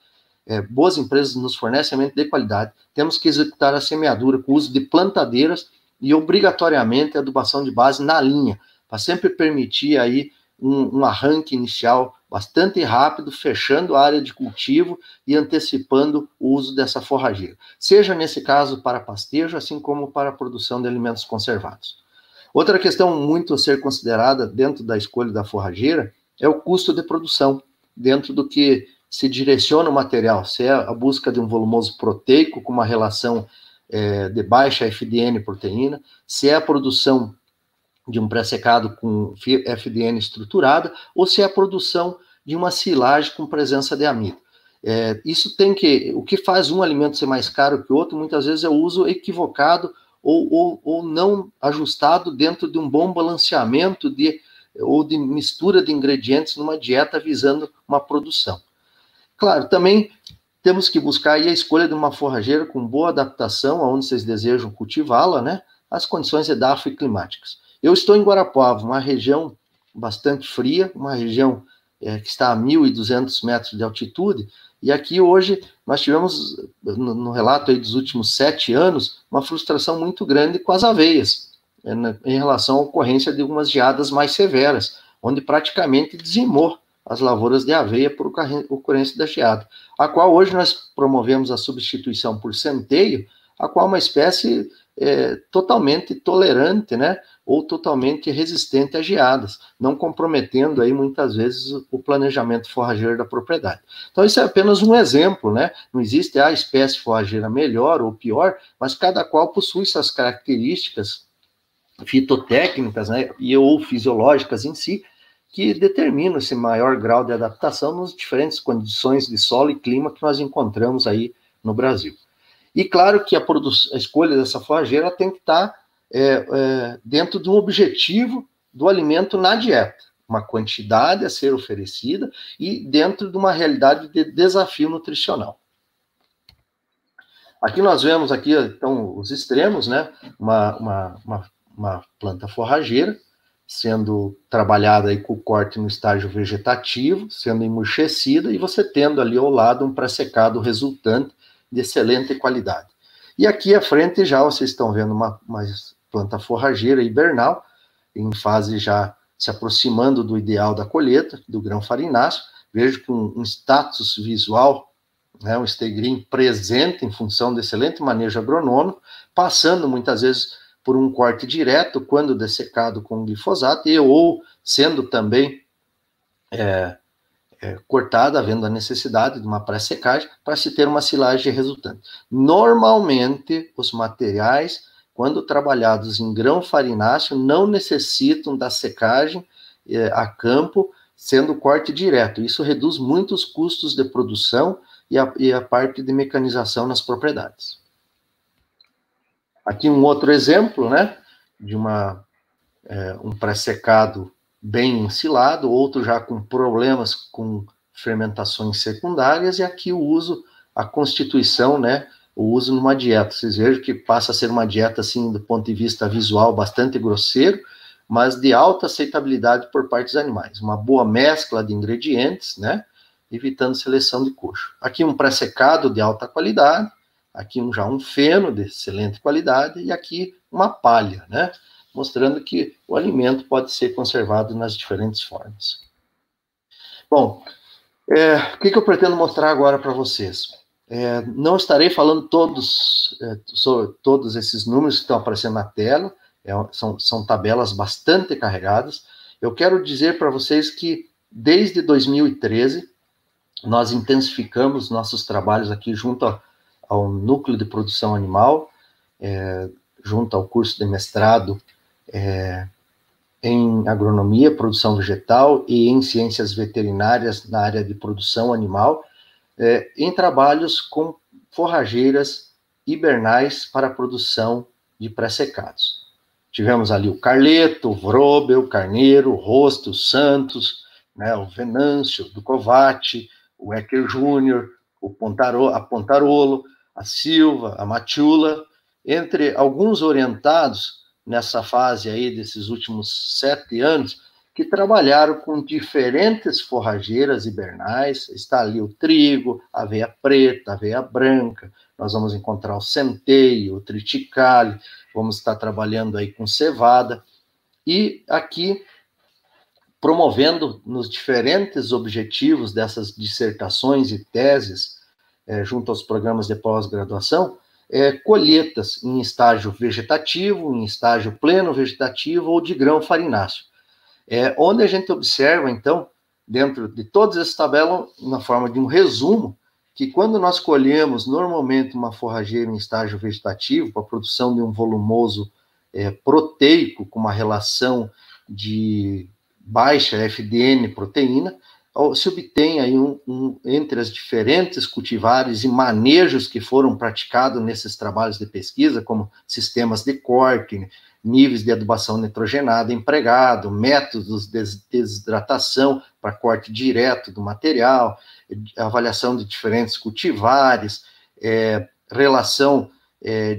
boas empresas nos fornecem semente de qualidade, temos que executar a semeadura com o uso de plantadeiras e obrigatoriamente a adubação de base na linha, para sempre permitir aí um arranque inicial bastante rápido, fechando a área de cultivo e antecipando o uso dessa forrageira, seja nesse caso para pastejo, assim como para a produção de alimentos conservados. Outra questão muito a ser considerada dentro da escolha da forrageira é o custo de produção, dentro do que se direciona o material, se é a busca de um volumoso proteico com uma relação de baixa FDN proteína, se é a produção de um pré-secado com FDN estruturada, ou se é a produção de uma silagem com presença de amido. Isso tem que... O que faz um alimento ser mais caro que o outro, muitas vezes, é o uso equivocado ou não ajustado dentro de um bom balanceamento ou de mistura de ingredientes numa dieta visando uma produção. Claro, também temos que buscar aí a escolha de uma forrageira com boa adaptação aonde vocês desejam cultivá-la, né? As condições edafo e climáticas. Eu estou em Guarapuava, uma região bastante fria, uma região que está a 1.200 metros de altitude, E aqui hoje nós tivemos, no relato aí dos últimos 7 anos, uma frustração muito grande com as aveias, em relação à ocorrência de algumas geadas mais severas, onde praticamente dizimou as lavouras de aveia por ocorrência da geada, a qual hoje nós promovemos a substituição por centeio, a qual é uma espécie totalmente tolerante, né, ou totalmente resistente a geadas, não comprometendo aí muitas vezes o planejamento forrageiro da propriedade. Então isso é apenas um exemplo, né, não existe a espécie forrageira melhor ou pior, mas cada qual possui suas características fitotécnicas, né, ou fisiológicas em si, que determinam esse maior grau de adaptação nas diferentes condições de solo e clima que nós encontramos aí no Brasil. E claro que a escolha dessa forrageira tem que estar dentro de um objetivo do alimento na dieta, uma quantidade a ser oferecida e dentro de uma realidade de desafio nutricional. Aqui nós vemos aqui, então, os extremos, né? Uma planta forrageira, sendo trabalhada aí com o corte no estágio vegetativo, sendo emurchecida, e você tendo ali ao lado um pré-secado resultante de excelente qualidade. E aqui à frente já vocês estão vendo uma planta forrageira hibernal, em fase já se aproximando do ideal da colheita, do grão farináceo. Vejo com um status visual, né, um stegrim presente em função do excelente manejo agronômico, passando muitas vezes por um corte direto, quando dessecado com glifosato, ou sendo também cortada, havendo a necessidade de uma pré-secagem, para se ter uma silagem resultante. Normalmente, os materiais, quando trabalhados em grão farináceo, não necessitam da secagem a campo, sendo corte direto. Isso reduz muito os custos de produção e a parte de mecanização nas propriedades. Aqui um outro exemplo, né, de um pré-secado bem ensilado, outro já com problemas com fermentações secundárias, e aqui o uso, a constituição, né, o uso numa dieta. Vocês vejam que passa a ser uma dieta, assim, do ponto de vista visual, bastante grosseiro, mas de alta aceitabilidade por parte dos animais. Uma boa mescla de ingredientes, né, evitando seleção de coxo. Aqui um pré-secado de alta qualidade, aqui já um feno de excelente qualidade, e aqui uma palha, né, mostrando que o alimento pode ser conservado nas diferentes formas. Bom, o que eu pretendo mostrar agora para vocês? Não estarei falando sobre todos esses números que estão aparecendo na tela, são tabelas bastante carregadas. Eu quero dizer para vocês que, desde 2013, nós intensificamos nossos trabalhos aqui junto ao Núcleo de Produção Animal, junto ao curso de mestrado em agronomia, produção vegetal e em ciências veterinárias na área de produção animal, em trabalhos com forrageiras hibernais para a produção de pré-secados. Tivemos ali o Carleto, o Vrobel, o Carneiro, o Rosto, o Santos, né, o Venâncio, do Covatti, o Ecker Júnior, a Pontarolo, a Silva, a Matiula, entre alguns orientados nessa fase aí desses últimos 7 anos, que trabalharam com diferentes forrageiras hibernais. Está ali o trigo, a aveia preta, a aveia branca, nós vamos encontrar o centeio, o triticale, vamos estar trabalhando aí com cevada, e aqui promovendo nos diferentes objetivos dessas dissertações e teses, junto aos programas de pós-graduação, colheitas em estágio vegetativo, em estágio pleno vegetativo ou de grão farináceo. Onde a gente observa, então, dentro de todas essas tabelas, na forma de um resumo, que quando nós colhemos normalmente uma forrageira em estágio vegetativo, para a produção de um volumoso proteico, com uma relação de baixa FDN proteína, se obtém aí entre as diferentes cultivares e manejos que foram praticados nesses trabalhos de pesquisa, como sistemas de corte, níveis de adubação nitrogenada empregado, métodos de desidratação para corte direto do material, avaliação de diferentes cultivares, relação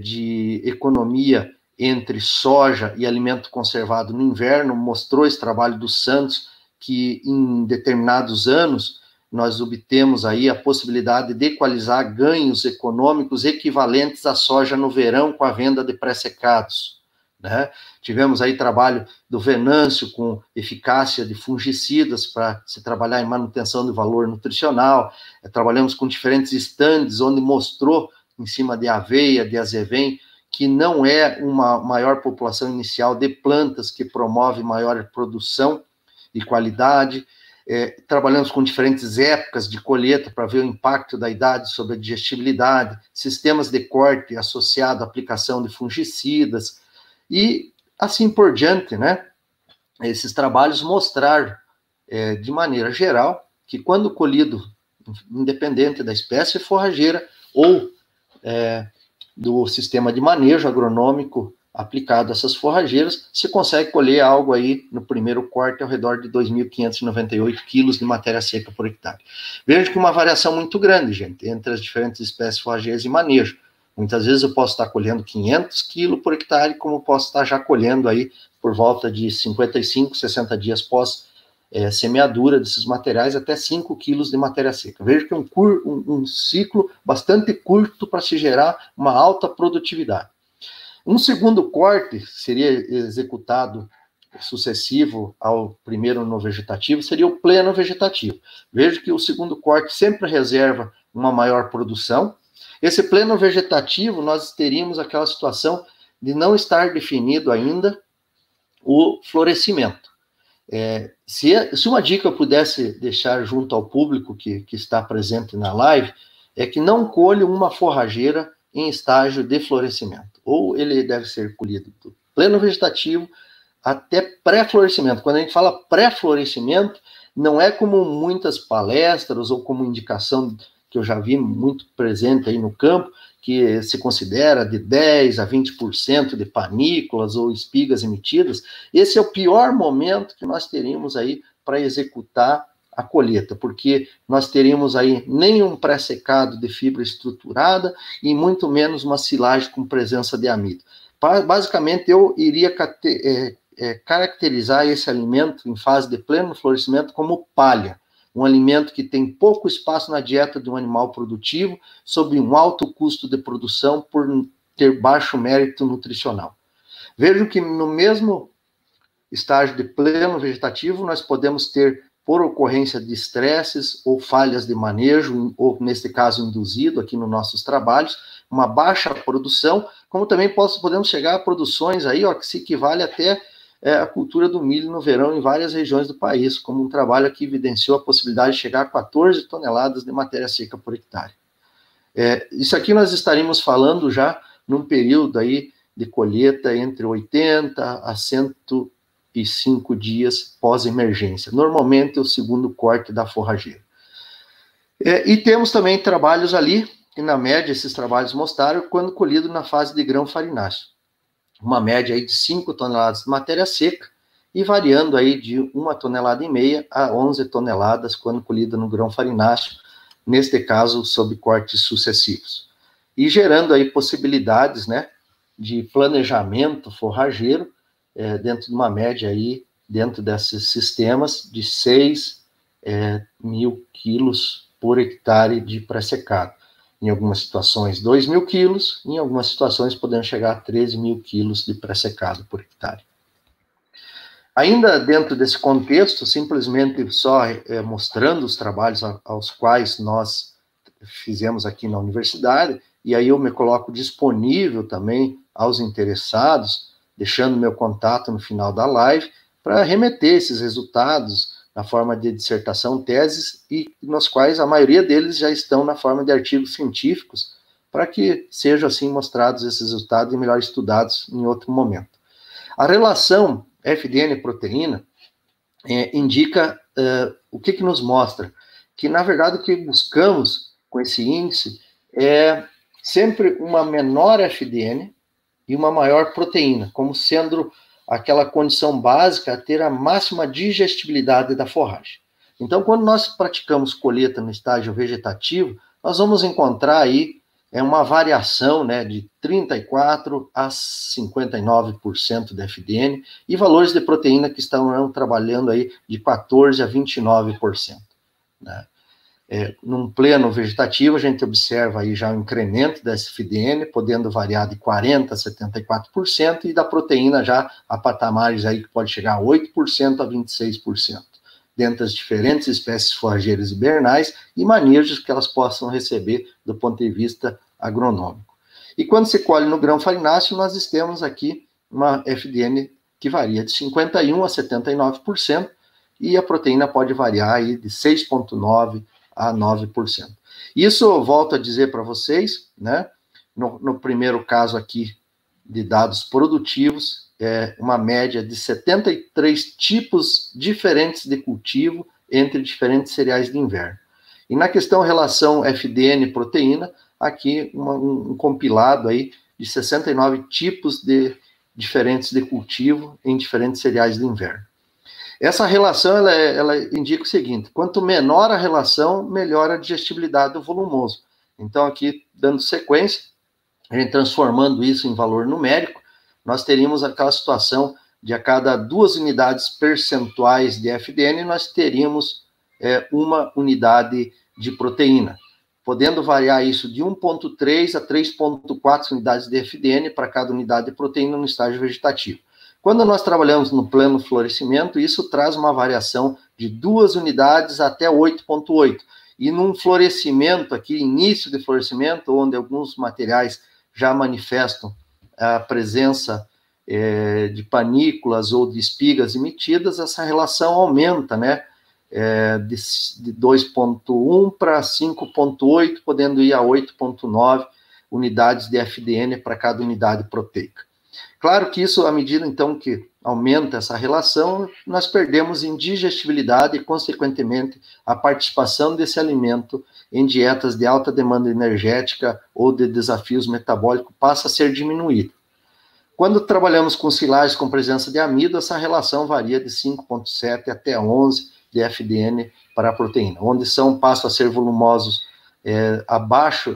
de economia entre soja e alimento conservado no inverno. Mostrou esse trabalho do Santos, que em determinados anos nós obtemos aí a possibilidade de equalizar ganhos econômicos equivalentes à soja no verão com a venda de pré-secados, né? Tivemos aí trabalho do Venâncio com eficácia de fungicidas para se trabalhar em manutenção do valor nutricional. Trabalhamos com diferentes estandes onde mostrou em cima de aveia, de azevém, que não é uma maior população inicial de plantas que promove maior produção e qualidade. Trabalhamos com diferentes épocas de colheita para ver o impacto da idade sobre a digestibilidade, sistemas de corte associado à aplicação de fungicidas e assim por diante, né? Esses trabalhos mostraram, de maneira geral, que quando colhido, independente da espécie forrageira ou do sistema de manejo agronômico aplicado a essas forrageiras, se consegue colher algo aí no primeiro corte ao redor de 2.598 quilos de matéria seca por hectare. Veja que uma variação muito grande, gente, entre as diferentes espécies forrageiras e manejo. Muitas vezes eu posso estar colhendo 500 quilos por hectare, como posso estar já colhendo aí por volta de 55, 60 dias pós semeadura desses materiais, até 5 quilos de matéria seca. Veja que é um ciclo bastante curto para se gerar uma alta produtividade. Um segundo corte seria executado sucessivo ao primeiro no vegetativo, seria o pleno vegetativo. Veja que o segundo corte sempre reserva uma maior produção. Esse pleno vegetativo, nós teríamos aquela situação de não estar definido ainda o florescimento. Se uma dica eu pudesse deixar junto ao público que está presente na live, é que não colhe uma forrageira em estágio de florescimento. Ou ele deve ser colhido do pleno vegetativo até pré-florescimento. Quando a gente fala pré-florescimento, não é como muitas palestras ou como indicação que eu já vi muito presente aí no campo, que se considera de 10% a 20% de panículas ou espigas emitidas. Esse é o pior momento que nós teríamos aí para executar a colheita, porque nós teríamos aí nenhum pré-secado de fibra estruturada e muito menos uma silagem com presença de amido. Basicamente, eu iria caracterizar esse alimento em fase de pleno florescimento como palha, um alimento que tem pouco espaço na dieta de um animal produtivo, sob um alto custo de produção por ter baixo mérito nutricional. Vejo que no mesmo estágio de pleno vegetativo, nós podemos ter, por ocorrência de estresses ou falhas de manejo, ou neste caso induzido aqui nos nossos trabalhos, uma baixa produção, como também podemos chegar a produções aí, ó, que se equivale até a cultura do milho no verão em várias regiões do país, como um trabalho que evidenciou a possibilidade de chegar a 14 toneladas de matéria seca por hectare. Isso aqui nós estaríamos falando já num período aí de colheita entre 80 a 105 dias pós-emergência, normalmente o segundo corte da forrageira. E temos também trabalhos ali, que na média esses trabalhos mostraram, quando colhido na fase de grão farináceo. Uma média aí de 5 toneladas de matéria seca e variando aí de 1,5 tonelada a 11 toneladas quando colhida no grão farináceo, neste caso, sob cortes sucessivos. E gerando aí possibilidades, né, de planejamento forrageiro dentro de uma média aí, dentro desses sistemas, de 6.000 quilos por hectare de pré-secado. Em algumas situações, 2.000 quilos, em algumas situações, podendo chegar a 13.000 quilos de pré-secado por hectare. Ainda dentro desse contexto, simplesmente só mostrando os trabalhos aos quais nós fizemos aqui na universidade, e aí eu me coloco disponível também aos interessados, deixando meu contato no final da live, para remeter esses resultados na forma de dissertação, teses, e nos quais a maioria deles já estão na forma de artigos científicos, para que sejam assim mostrados esses resultados e melhor estudados em outro momento. A relação FDN-proteína indica o que nos mostra? Que, na verdade, o que buscamos com esse índice é sempre uma menor FDN e uma maior proteína, como sendo aquela condição básica a ter a máxima digestibilidade da forragem. Então, quando nós praticamos colheita no estágio vegetativo, nós vamos encontrar aí uma variação, né, de 34% a 59% de FDN e valores de proteína que estão trabalhando aí de 14% a 29%. Né? Num pleno vegetativo, a gente observa aí já o incremento da FDN, podendo variar de 40% a 74%, e da proteína já a patamares aí que pode chegar a 8% a 26%, dentro das diferentes espécies forrageiras hibernais e manejos que elas possam receber do ponto de vista agronômico. E quando se colhe no grão farináceo, nós temos aqui uma FDN que varia de 51% a 79%, e a proteína pode variar aí de 6,9% a 9%. Isso, volto a dizer para vocês, né, no primeiro caso aqui de dados produtivos, uma média de 73 tipos diferentes de cultivo entre diferentes cereais de inverno. E na questão relação FDN-proteína, aqui um compilado aí de 69 tipos diferentes de cultivo em diferentes cereais de inverno. Essa relação, ela indica o seguinte: quanto menor a relação, melhor a digestibilidade do volumoso. Então, aqui, dando sequência, a gente transformando isso em valor numérico, nós teríamos aquela situação de a cada 2 unidades percentuais de FDN, nós teríamos uma unidade de proteína, podendo variar isso de 1,3 a 3,4 unidades de FDN para cada unidade de proteína no estágio vegetativo. Quando nós trabalhamos no pleno florescimento, isso traz uma variação de 2 unidades até 8,8. E num florescimento aqui, início de florescimento, onde alguns materiais já manifestam a presença de panículas ou de espigas emitidas, essa relação aumenta, né? De 2,1 para 5,8, podendo ir a 8,9 unidades de FDN para cada unidade proteica. Claro que isso, à medida, então, que aumenta essa relação, nós perdemos em digestibilidade e, consequentemente, a participação desse alimento em dietas de alta demanda energética ou de desafios metabólicos passa a ser diminuída. Quando trabalhamos com silagens com presença de amido, essa relação varia de 5,7 até 11 de FDN para a proteína, onde passam a ser volumosos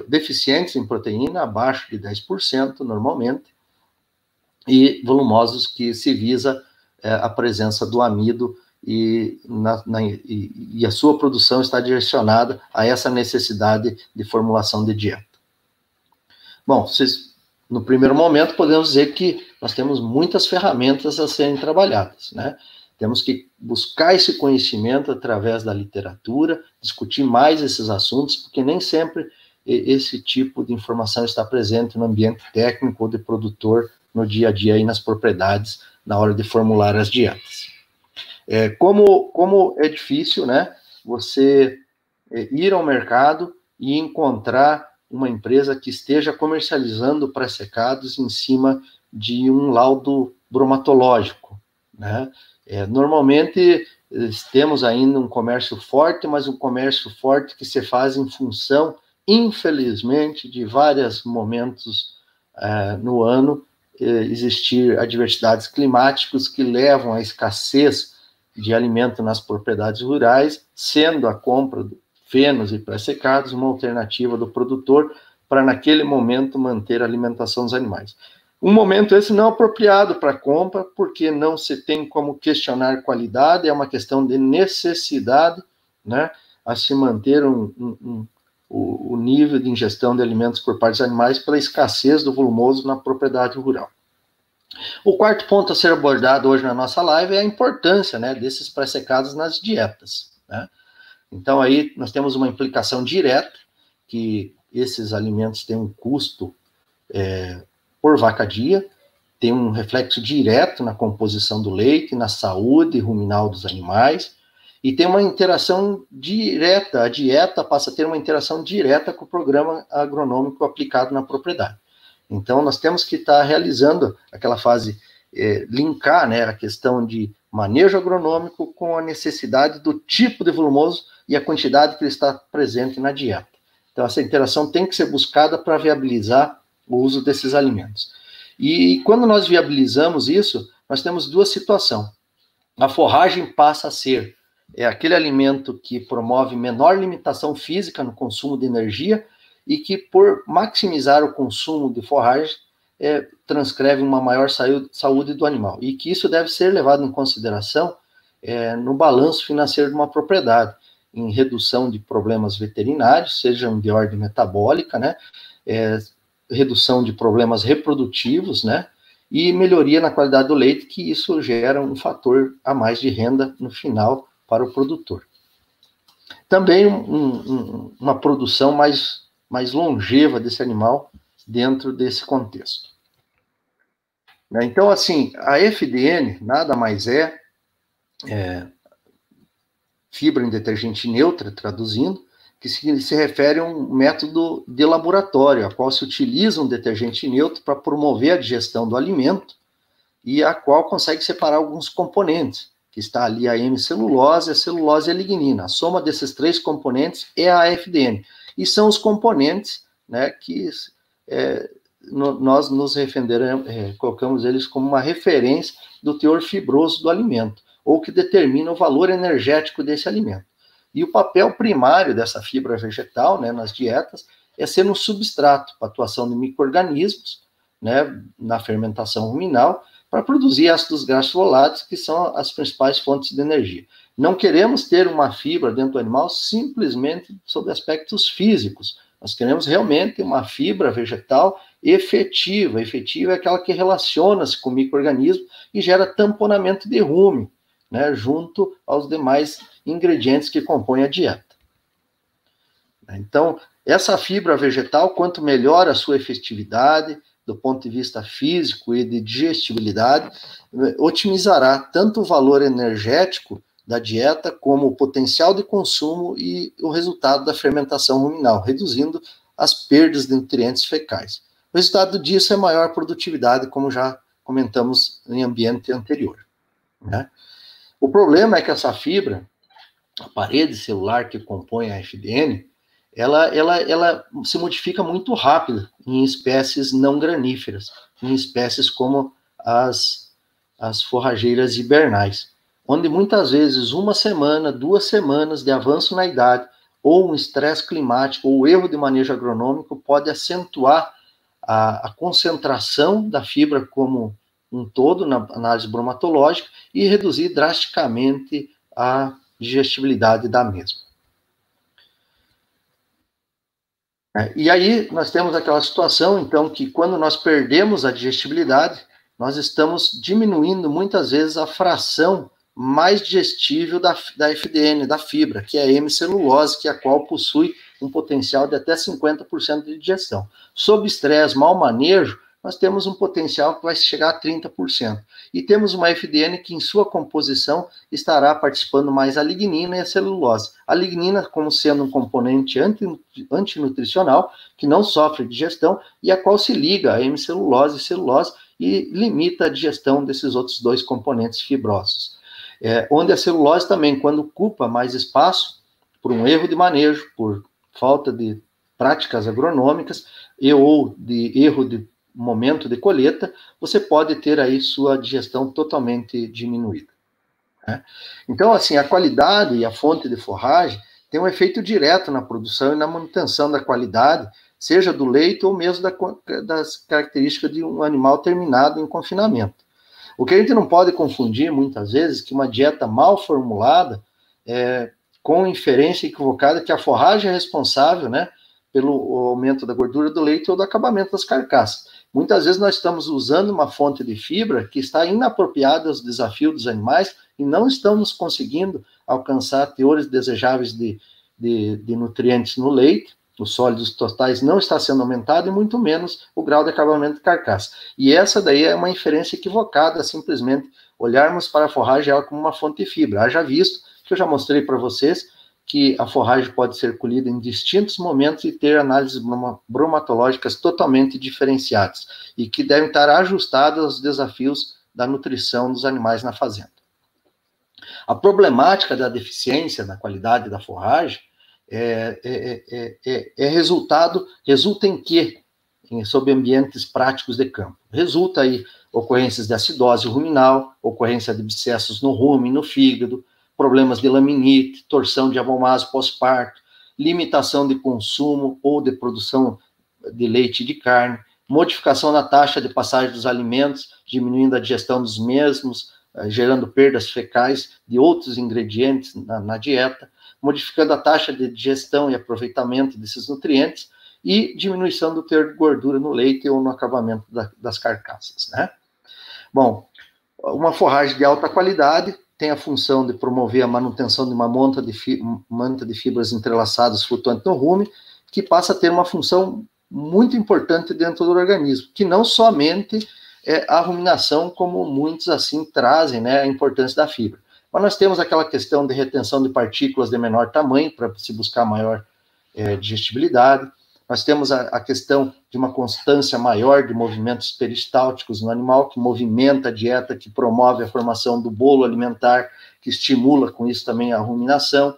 deficientes em proteína, abaixo de 10% normalmente, e volumosos que se visa a presença do amido e a sua produção está direcionada a essa necessidade de formulação de dieta. Bom, no primeiro momento podemos dizer que nós temos muitas ferramentas a serem trabalhadas, né? Temos que buscar esse conhecimento através da literatura, discutir mais esses assuntos, porque nem sempre esse tipo de informação está presente no ambiente técnico ou de produtor no dia a dia e nas propriedades na hora de formular as dietas. Como é difícil, né, você ir ao mercado e encontrar uma empresa que esteja comercializando pré-secados em cima de um laudo bromatológico, né? Normalmente temos ainda um comércio forte, mas um comércio forte que se faz em função, infelizmente, de vários momentos no ano, existir adversidades climáticas que levam à escassez de alimento nas propriedades rurais, sendo a compra de fenos e pré-secados uma alternativa do produtor para, naquele momento, manter a alimentação dos animais. Um momento esse não apropriado para compra, porque não se tem como questionar qualidade, é uma questão de necessidade, né, a se manter o nível de ingestão de alimentos por parte dos animais pela escassez do volumoso na propriedade rural. O quarto ponto a ser abordado hoje na nossa live é a importância, né, desses pré-secados nas dietas, né? Então aí nós temos uma implicação direta, que esses alimentos têm um custo por vaca-dia, tem um reflexo direto na composição do leite, na saúde ruminal dos animais, e tem uma interação direta, a dieta passa a ter uma interação direta com o programa agronômico aplicado na propriedade. Então, nós temos que estar realizando aquela fase, linkar, né, a questão de manejo agronômico com a necessidade do tipo de volumoso e a quantidade que ele está presente na dieta. Então, essa interação tem que ser buscada para viabilizar o uso desses alimentos. E quando nós viabilizamos isso, nós temos duas situações. A forragem passa a ser aquele alimento que promove menor limitação física no consumo de energia e que, por maximizar o consumo de forragem, transcreve uma maior saúde do animal. E que isso deve ser levado em consideração no balanço financeiro de uma propriedade. em redução de problemas veterinários, sejam de ordem metabólica, né, redução de problemas reprodutivos, né, e melhoria na qualidade do leite, que isso gera um fator a mais de renda no final para o produtor. Também uma produção mais longeva desse animal dentro desse contexto. Então, assim, a FDN nada mais é fibra em detergente neutra, traduzindo, que se refere a um método de laboratório, a qual se utiliza um detergente neutro para promover a digestão do alimento e a qual consegue separar alguns componentes, que está ali a hemicelulose, a celulose e a lignina. A soma desses 3 componentes é a FDN. E são os componentes, né, que nós nos colocamos eles como uma referência do teor fibroso do alimento, ou que determina o valor energético desse alimento. E o papel primário dessa fibra vegetal, né, nas dietas, é ser um substrato para a atuação de micro-organismos, né, na fermentação ruminal, para produzir ácidos graxos voláteis, que são as principais fontes de energia. Não queremos ter uma fibra dentro do animal simplesmente sob aspectos físicos. Nós queremos realmente uma fibra vegetal efetiva. Efetiva é aquela que relaciona-se com o micro-organismo e gera tamponamento de rumen, né, junto aos demais ingredientes que compõem a dieta. Então, essa fibra vegetal, quanto melhor a sua efetividade, do ponto de vista físico e de digestibilidade, otimizará tanto o valor energético da dieta, como o potencial de consumo e o resultado da fermentação ruminal, reduzindo as perdas de nutrientes fecais. O resultado disso é maior produtividade, como já comentamos em ambiente anterior, né? O problema é que essa fibra, a parede celular que compõe a FDN, ela se modifica muito rápido em espécies não graníferas, em espécies como as forrageiras hibernais, onde muitas vezes 1 semana, 2 semanas de avanço na idade, ou um estresse climático, ou erro de manejo agronômico pode acentuar a concentração da fibra como um todo na análise bromatológica e reduzir drasticamente a digestibilidade da mesma. E aí nós temos aquela situação, então, que quando nós perdemos a digestibilidade, nós estamos diminuindo muitas vezes a fração mais digestível da FDN, da fibra, que é a hemicelulose, que é a qual possui um potencial de até 50% de digestão. Sob estresse, mau manejo, nós temos um potencial que vai chegar a 30%. E temos uma FDN que, em sua composição, estará participando mais a lignina e a celulose. A lignina, como sendo um componente antinutricional, que não sofre digestão, e a qual se liga a hemicelulose e celulose e limita a digestão desses outros 2 componentes fibrosos. Onde a celulose também, quando ocupa mais espaço, por um erro de manejo, por falta de práticas agronômicas ou de erro de momento de colheita, você pode ter aí sua digestão totalmente diminuída, né? Então, assim, a qualidade e a fonte de forragem tem um efeito direto na produção e na manutenção da qualidade, seja do leite ou mesmo das características de um animal terminado em confinamento. O que a gente não pode confundir, muitas vezes, que uma dieta mal formulada, com inferência equivocada, que a forragem é responsável, né, pelo aumento da gordura do leite ou do acabamento das carcaças. Muitas vezes nós estamos usando uma fonte de fibra que está inapropriada aos desafios dos animais e não estamos conseguindo alcançar teores desejáveis de nutrientes no leite, os sólidos totais não está sendo aumentado e muito menos o grau de acabamento de carcaça. E essa daí é uma inferência equivocada, simplesmente olharmos para a forragem ela como uma fonte de fibra. Haja visto que eu já mostrei para vocês que a forragem pode ser colhida em distintos momentos e ter análises bromatológicas totalmente diferenciadas e que devem estar ajustadas aos desafios da nutrição dos animais na fazenda. A problemática da deficiência na qualidade da forragem resulta em quê? Sob ambientes práticos de campo. Resulta aí ocorrências de acidose ruminal, ocorrência de abscessos no rumen, no fígado, problemas de laminite, torção de abomaso pós-parto, limitação de consumo ou de produção de leite e de carne, modificação na taxa de passagem dos alimentos, diminuindo a digestão dos mesmos, gerando perdas fecais de outros ingredientes na dieta, modificando a taxa de digestão e aproveitamento desses nutrientes e diminuição do teor de gordura no leite ou no acabamento das carcaças, né? Bom, uma forragem de alta qualidade tem a função de promover a manutenção de uma manta de fibras entrelaçadas flutuantes no rumen, que passa a ter uma função muito importante dentro do organismo, que não somente é a ruminação, como muitos assim trazem, né, a importância da fibra. Mas nós temos aquela questão de retenção de partículas de menor tamanho, para se buscar maior digestibilidade. Nós temos a questão de uma constância maior de movimentos peristálticos no animal, que movimenta a dieta, que promove a formação do bolo alimentar, que estimula com isso também a ruminação.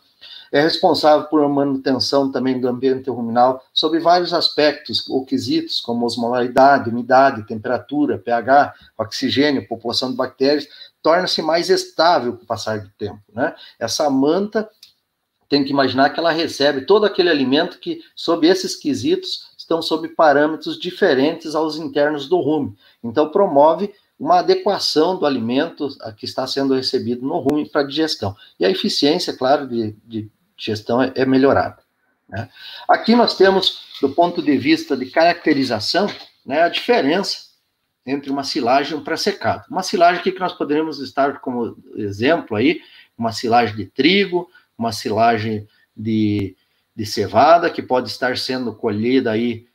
É responsável por uma manutenção também do ambiente ruminal sobre vários aspectos ou quesitos, como osmolaridade, umidade, temperatura, pH, oxigênio, população de bactérias, torna-se mais estável com o passar do tempo, né? Essa manta, tem que imaginar que ela recebe todo aquele alimento que, sob esses quesitos, estão sob parâmetros diferentes aos internos do rumen. Então, promove uma adequação do alimento que está sendo recebido no rumen para a digestão. E a eficiência, claro, de digestão é melhorada, né? Aqui nós temos, do ponto de vista de caracterização, né, a diferença entre uma silagem e um pré-secado. Uma silagem aqui que nós poderíamos estar como exemplo aí, uma silagem de trigo, uma silagem de cevada, que pode estar sendo colhida aí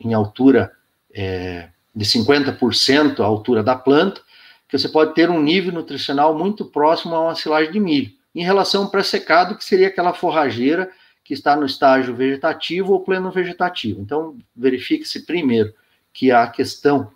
em altura de 50% a altura da planta, que você pode ter um nível nutricional muito próximo a uma silagem de milho. Em relação ao pré-secado, que seria aquela forrageira que está no estágio vegetativo ou pleno vegetativo. Então, verifique-se primeiro que a questão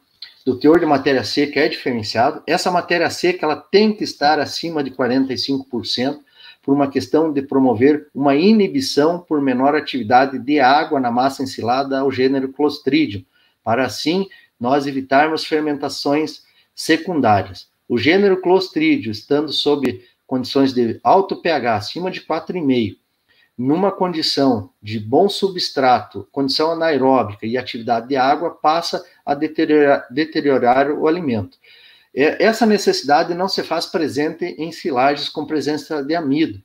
do teor de matéria seca é diferenciado. Essa matéria seca ela tem que estar acima de 45%, por uma questão de promover uma inibição por menor atividade de água na massa ensilada ao gênero Clostridium, para assim nós evitarmos fermentações secundárias. O gênero Clostridium, estando sob condições de alto pH, acima de 4,5, numa condição de bom substrato, condição anaeróbica e atividade de água, passa a deteriorar o alimento. Essa necessidade não se faz presente em silagens com presença de amido,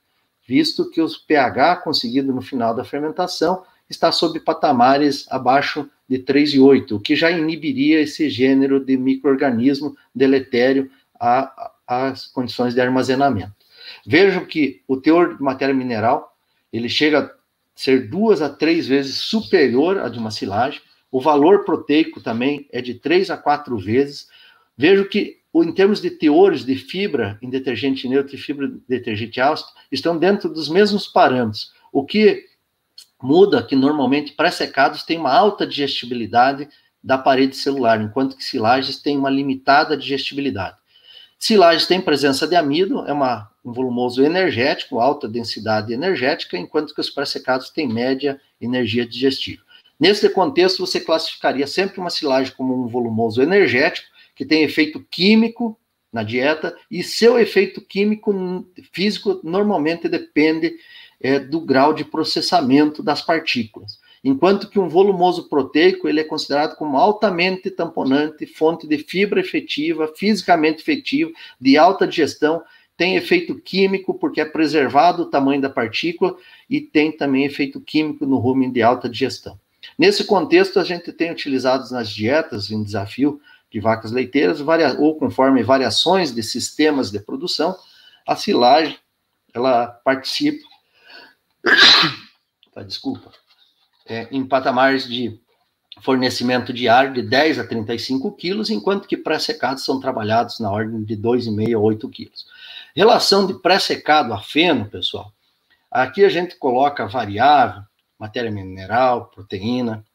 visto que o pH conseguido no final da fermentação está sob patamares abaixo de 3,8, o que já inibiria esse gênero de micro-organismo deletério às condições de armazenamento. Vejam que o teor de matéria mineral ele chega a ser 2 a 3 vezes superior à de uma silagem. O valor proteico também é de 3 a 4 vezes. Vejo que, em termos de teores de fibra em detergente neutro e fibra em detergente ácido, estão dentro dos mesmos parâmetros. O que muda é que, normalmente, pré-secados têm uma alta digestibilidade da parede celular, enquanto que silagens têm uma limitada digestibilidade. Silagens têm presença de amido, é um volumoso energético, alta densidade energética, enquanto que os pré-secados têm média energia digestiva. Nesse contexto, você classificaria sempre uma silagem como um volumoso energético, que tem efeito químico na dieta, e seu efeito químico físico normalmente depende do grau de processamento das partículas. Enquanto que um volumoso proteico ele é considerado como altamente tamponante, fonte de fibra efetiva, fisicamente efetiva, de alta digestão, tem efeito químico porque é preservado o tamanho da partícula e tem também efeito químico no rumen de alta digestão. Nesse contexto, a gente tem utilizado nas dietas, em desafio de vacas leiteiras, ou conforme variações de sistemas de produção, a silagem, ela participa, em patamares de fornecimento diário de 10 a 35 quilos, enquanto que pré-secados são trabalhados na ordem de 2,5 a 8 quilos. Relação de pré-secado a feno, pessoal, aqui a gente coloca variável, matéria mineral, proteína,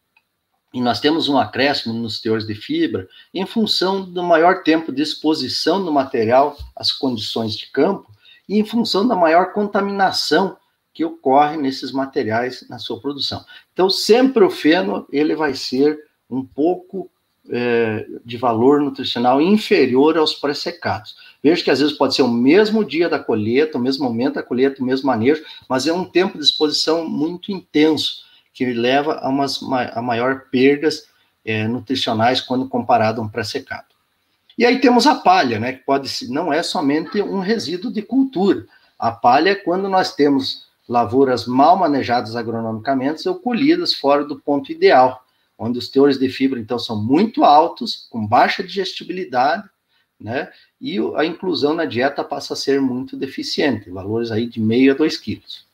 e nós temos um acréscimo nos teores de fibra em função do maior tempo de exposição do material às condições de campo e em função da maior contaminação que ocorre nesses materiais na sua produção. Então, sempre o feno ele vai ser um pouco de valor nutricional inferior aos pré-secados. Veja que às vezes pode ser o mesmo dia da colheita, o mesmo momento da colheita, o mesmo manejo, mas é um tempo de exposição muito intenso, que leva a maior perdas nutricionais quando comparado a um pré-secado. E aí temos a palha, né, que não é somente um resíduo de cultura. A palha é quando nós temos lavouras mal manejadas agronomicamente ou colhidas fora do ponto ideal, onde os teores de fibra, então, são muito altos, com baixa digestibilidade, né, e a inclusão na dieta passa a ser muito deficiente, valores aí de 0,5 a 2 quilos.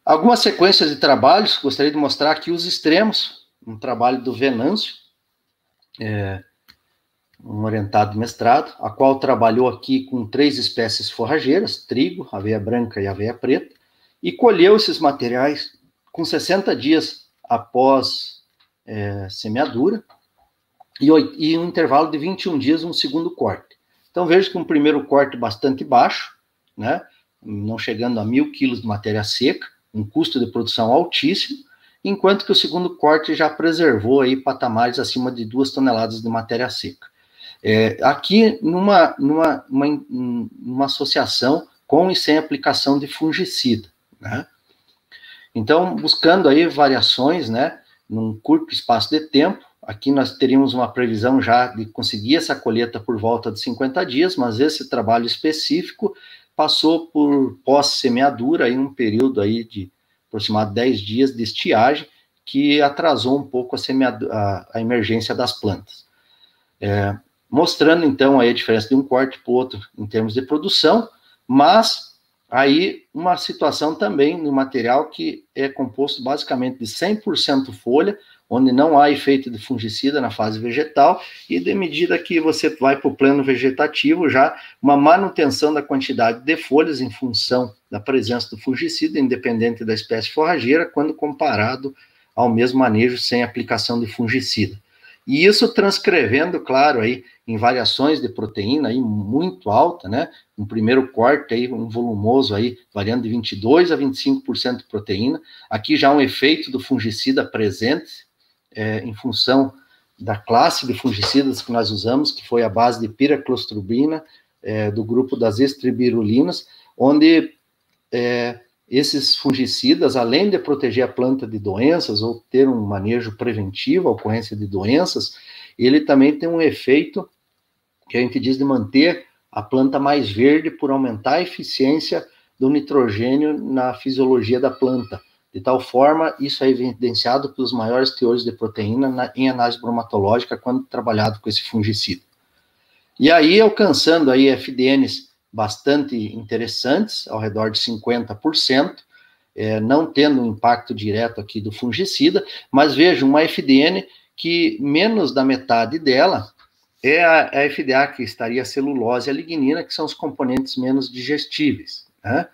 Algumas sequências de trabalhos, gostaria de mostrar aqui os extremos, um trabalho do Venâncio, um orientado de mestrado, a qual trabalhou aqui com 3 espécies forrageiras, trigo, aveia branca e aveia preta, e colheu esses materiais com 60 dias após semeadura, e um intervalo de 21 dias, um segundo corte. Então, vejo que um primeiro corte bastante baixo, né, não chegando a 1.000 quilos de matéria seca, um custo de produção altíssimo, enquanto que o segundo corte já preservou aí patamares acima de 2 toneladas de matéria seca. Aqui, numa associação com e sem aplicação de fungicida, né? Então, buscando aí variações, né, num curto espaço de tempo, aqui nós teríamos uma previsão já de conseguir essa colheita por volta de 50 dias, mas esse trabalho específico passou por pós-semeadura, aí um período aí de aproximadamente 10 dias de estiagem, que atrasou um pouco a emergência das plantas. Mostrando, então, aí a diferença de um corte para o outro em termos de produção, mas aí uma situação também no material que é composto basicamente de 100% folha, onde não há efeito de fungicida na fase vegetal, e de medida que você vai para o plano vegetativo, já uma manutenção da quantidade de folhas em função da presença do fungicida, independente da espécie forrageira, quando comparado ao mesmo manejo sem aplicação de fungicida. E isso transcrevendo, claro, aí, em variações de proteína aí muito alta, né? Um primeiro corte aí, um volumoso aí, variando de 22% a 25% de proteína. Aqui já um efeito do fungicida presente, em função da classe de fungicidas que nós usamos, que foi a base de piraclostrubina, do grupo das estribirulinas, onde esses fungicidas, além de proteger a planta de doenças ou ter um manejo preventivo à ocorrência de doenças, ele também tem um efeito que a gente diz de manter a planta mais verde por aumentar a eficiência do nitrogênio na fisiologia da planta. De tal forma, isso é evidenciado pelos maiores teores de proteína em análise bromatológica quando trabalhado com esse fungicida. E aí, alcançando aí FDNs bastante interessantes, ao redor de 50%, não tendo um impacto direto aqui do fungicida, mas veja, uma FDN que menos da metade dela é a FDA, que estaria a celulose e a lignina, que são os componentes menos digestíveis, né?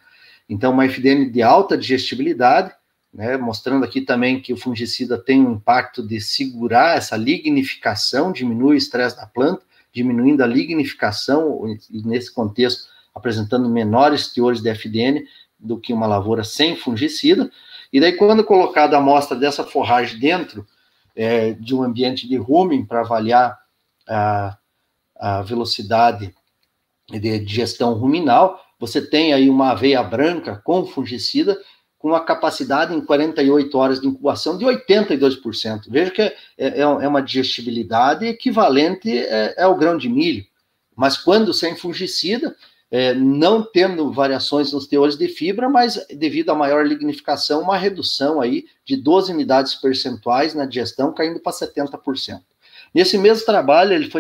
Então, uma FDN de alta digestibilidade, né, mostrando aqui também que o fungicida tem um impacto de segurar essa lignificação, diminui o estresse da planta, diminuindo a lignificação, e nesse contexto, apresentando menores teores de FDN do que uma lavoura sem fungicida. E daí, quando colocada a amostra dessa forragem dentro de um ambiente de rumen para avaliar a velocidade de digestão ruminal, você tem aí uma aveia branca com fungicida, com uma capacidade em 48 horas de incubação de 82%. Veja que é uma digestibilidade equivalente ao grão de milho, mas quando sem fungicida, não tendo variações nos teores de fibra, mas devido à maior lignificação, uma redução aí de 12 unidades percentuais na digestão, caindo para 70%. Nesse mesmo trabalho, ele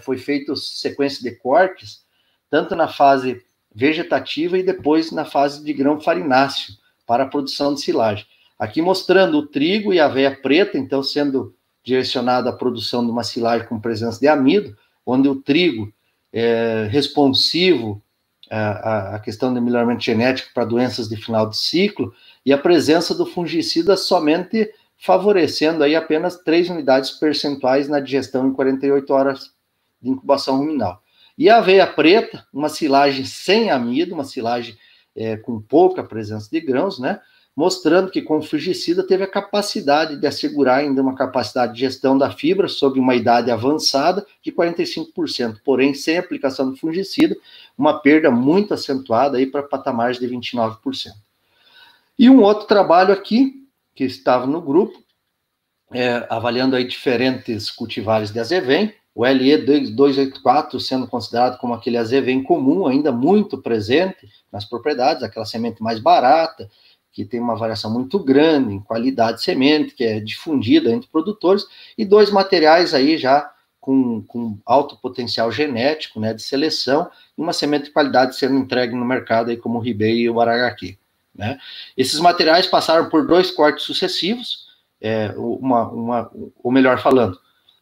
foi feito sequência de cortes, tanto na fase vegetativa e depois na fase de grão farináceo, para a produção de silagem. Aqui mostrando o trigo e a aveia preta, então sendo direcionado à produção de uma silagem com presença de amido, onde o trigo é responsivo à questão do melhoramento genético para doenças de final de ciclo, e a presença do fungicida somente favorecendo aí apenas 3 unidades percentuais na digestão em 48 horas de incubação ruminal. E a aveia preta, uma silagem sem amido, uma silagem com pouca presença de grãos, né, mostrando que com o fungicida teve a capacidade de assegurar ainda uma capacidade de gestão da fibra sob uma idade avançada de 45%, porém sem aplicação do fungicida, uma perda muito acentuada aí para patamares de 29%. E um outro trabalho aqui, que estava no grupo, avaliando aí diferentes cultivares de azevém, o LE 284 sendo considerado como aquele azevém comum, ainda muito presente nas propriedades, aquela semente mais barata, que tem uma variação muito grande em qualidade de semente, que é difundida entre produtores, e 2 materiais aí já com alto potencial genético, né, de seleção, e uma semente de qualidade sendo entregue no mercado, aí, como o Ribei e o Baragaqui, né. Esses materiais passaram por 2 cortes sucessivos, ou melhor falando,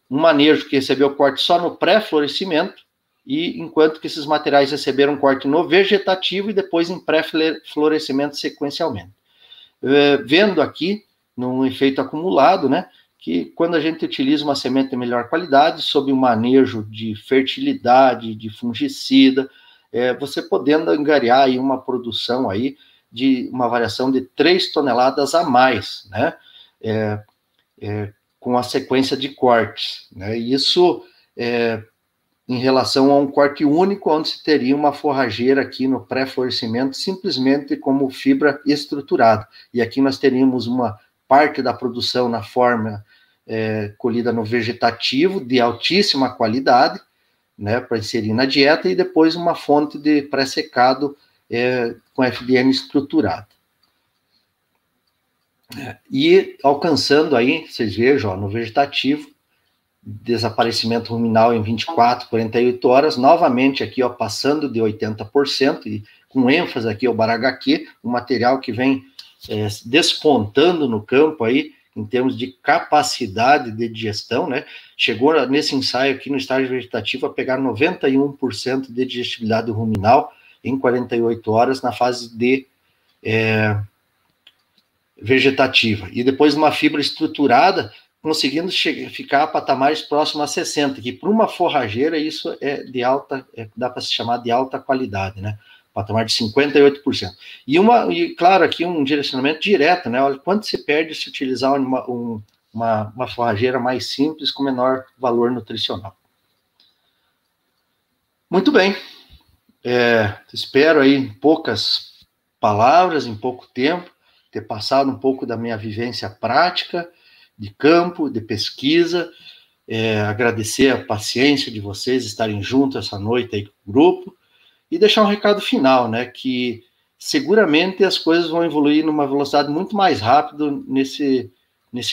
um manejo que recebeu corte só no pré-florescimento, e enquanto que esses materiais receberam corte no vegetativo e depois em pré-florescimento sequencialmente. Vendo aqui, num efeito acumulado, né, que quando a gente utiliza uma semente de melhor qualidade, sob um manejo de fertilidade, de fungicida, você podendo angariar aí uma produção aí de uma variação de 3 toneladas a mais, né, com a sequência de cortes, né, e isso em relação a um corte único, onde se teria uma forrageira aqui no pré-florescimento, simplesmente como fibra estruturada. E aqui nós teríamos uma parte da produção na forma colhida no vegetativo, de altíssima qualidade, né, para inserir na dieta, e depois uma fonte de pré-secado com FDN estruturado. E alcançando aí, vocês vejam, ó, no vegetativo, desaparecimento ruminal em 24, 48 horas, novamente aqui, ó, passando de 80%, e com ênfase aqui ao Baragaqui, um material que vem despontando no campo aí, em termos de capacidade de digestão, né, chegou nesse ensaio aqui no estágio vegetativo a pegar 91% de digestibilidade ruminal em 48 horas na fase de vegetativa, e depois uma fibra estruturada, conseguindo ficar a patamares próximos a 60, que para uma forrageira isso é de alta, dá para se chamar de alta qualidade, né? Patamar de 58%. E claro, aqui um direcionamento direto, né? Olha quanto se perde se utilizar uma forrageira mais simples com menor valor nutricional. Muito bem. Espero aí em poucas palavras, em pouco tempo, ter passado um pouco da minha vivência prática, de campo, de pesquisa, agradecer a paciência de vocês estarem juntos essa noite aí com o grupo, e deixar um recado final, né, que seguramente as coisas vão evoluir numa velocidade muito mais rápida nesse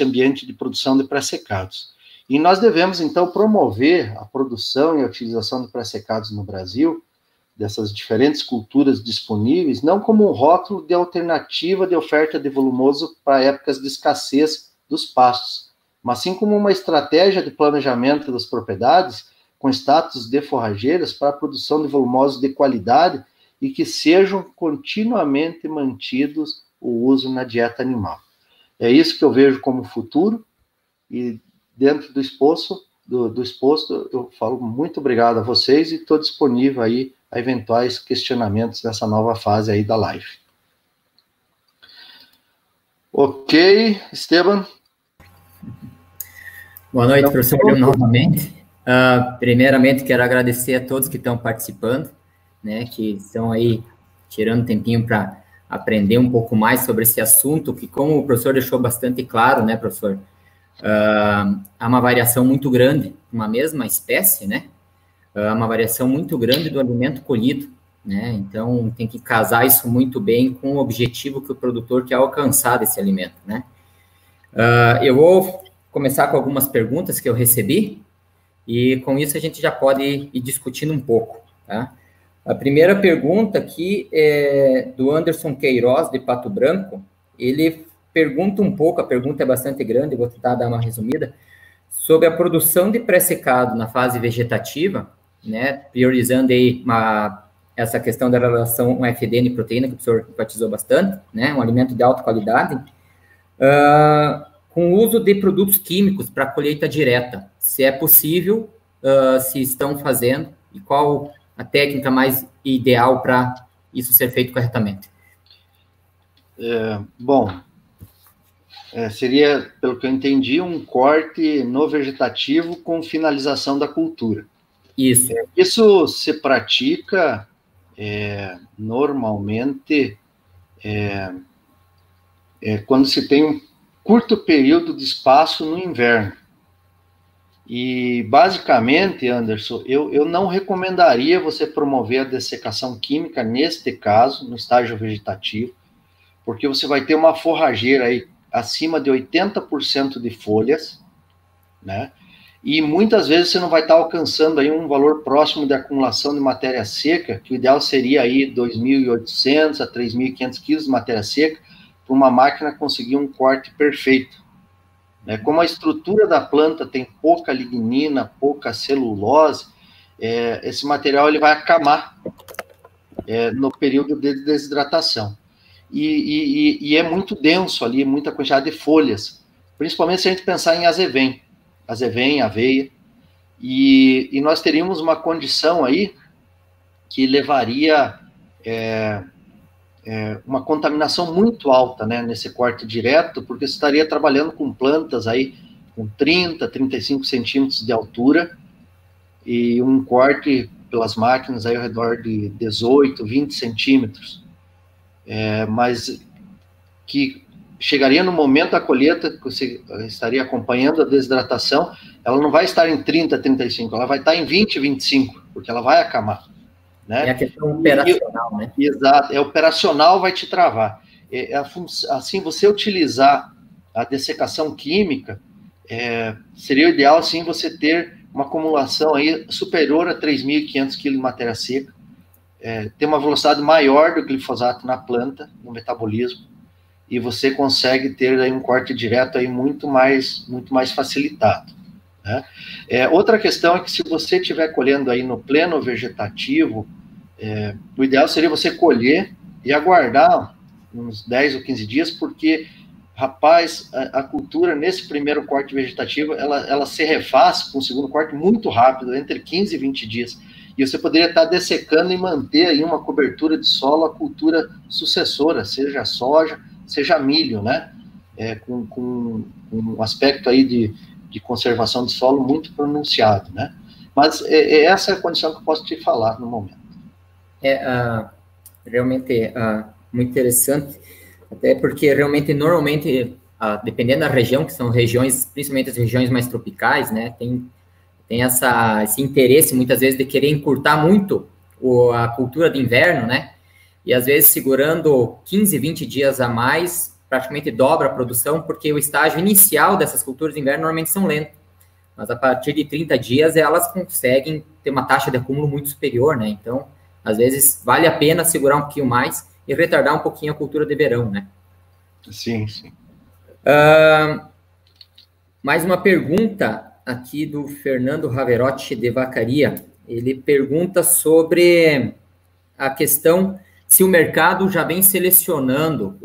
ambiente de produção de pré-secados. E nós devemos, então, promover a produção e a utilização de pré-secados no Brasil, dessas diferentes culturas disponíveis, não como um rótulo de alternativa de oferta de volumoso para épocas de escassez dos pastos, mas sim como uma estratégia de planejamento das propriedades com status de forrageiras para a produção de volumosos de qualidade e que sejam continuamente mantidos o uso na dieta animal. É isso que eu vejo como futuro, e dentro do exposto, eu falo muito obrigado a vocês e estou disponível aí a eventuais questionamentos nessa nova fase aí da live. Ok, Esteban? Boa noite, professor, novamente. Primeiramente, quero agradecer a todos que estão participando, né, que estão aí tirando um tempinho para aprender um pouco mais sobre esse assunto, que, como o professor deixou bastante claro, né, professor, há uma variação muito grande, uma mesma espécie, né, há uma variação muito grande do alimento colhido, né, então tem que casar isso muito bem com o objetivo que o produtor quer alcançar desse alimento, né. Eu vou começar com algumas perguntas que eu recebi, e com isso a gente já pode ir discutindo um pouco, tá? A primeira pergunta aqui é do Anderson Queiroz, de Pato Branco. Ele pergunta um pouco, a pergunta é bastante grande, vou tentar dar uma resumida, sobre a produção de pré-secado na fase vegetativa, né, priorizando aí essa questão da relação com FDN e proteína, que o professor enfatizou bastante, né, um alimento de alta qualidade, com o uso de produtos químicos para colheita direta, se é possível, se estão fazendo, e qual a técnica mais ideal para isso ser feito corretamente. Bom, seria, pelo que eu entendi, um corte no vegetativo com finalização da cultura. Isso. Isso se pratica normalmente quando se tem curto período de espaço no inverno. E, basicamente, Anderson, eu não recomendaria você promover a dessecação química, neste caso, no estágio vegetativo, porque você vai ter uma forrageira aí acima de 80% de folhas, né? E muitas vezes você não vai estar alcançando aí um valor próximo de acumulação de matéria seca, que o ideal seria aí 2.800 a 3.500 quilos de matéria seca, para uma máquina conseguir um corte perfeito. Como a estrutura da planta tem pouca lignina, pouca celulose, esse material ele vai acamar no período de desidratação. E é muito denso ali, muita quantidade de folhas, principalmente se a gente pensar em azevém, aveia, e nós teríamos uma condição aí que levaria uma contaminação muito alta, né, nesse corte direto, porque você estaria trabalhando com plantas aí com 30, 35 centímetros de altura e um corte pelas máquinas aí ao redor de 18, 20 centímetros. Mas que chegaria no momento da colheita, que você estaria acompanhando a desidratação, ela não vai estar em 30, 35, ela vai estar em 20, 25, porque ela vai acamar. Né? É a questão operacional, né? Exato, operacional vai te travar. Assim, você utilizar a dessecação química, seria o ideal, assim, você ter uma acumulação aí superior a 3.500 kg de matéria seca, ter uma velocidade maior do glifosato na planta, no metabolismo, e você consegue ter aí um corte direto aí muito mais facilitado. Né? Outra questão é que se você estiver colhendo aí no pleno vegetativo, o ideal seria você colher e aguardar uns 10 ou 15 dias, porque, rapaz, a cultura nesse primeiro corte vegetativo, ela se refaz com o segundo corte muito rápido, entre 15 e 20 dias. E você poderia estar dessecando e manter aí uma cobertura de solo, a cultura sucessora, seja soja, seja milho, né? Com um aspecto aí de conservação de solo muito pronunciado, né? Mas essa é a condição que eu posso te falar no momento. Realmente muito interessante, até porque realmente, normalmente, dependendo da região, que são regiões, principalmente as regiões mais tropicais, né, tem esse interesse, muitas vezes, de querer encurtar muito a cultura de inverno, né, e às vezes segurando 15, 20 dias a mais, praticamente dobra a produção, porque o estágio inicial dessas culturas de inverno normalmente são lentas, mas a partir de 30 dias elas conseguem ter uma taxa de acúmulo muito superior, né, então às vezes vale a pena segurar um pouquinho mais e retardar um pouquinho a cultura de verão, né? Sim, sim. Mais uma pergunta aqui do Fernando Raverotti de Vacaria. Ele pergunta sobre a questão se o mercado já vem selecionando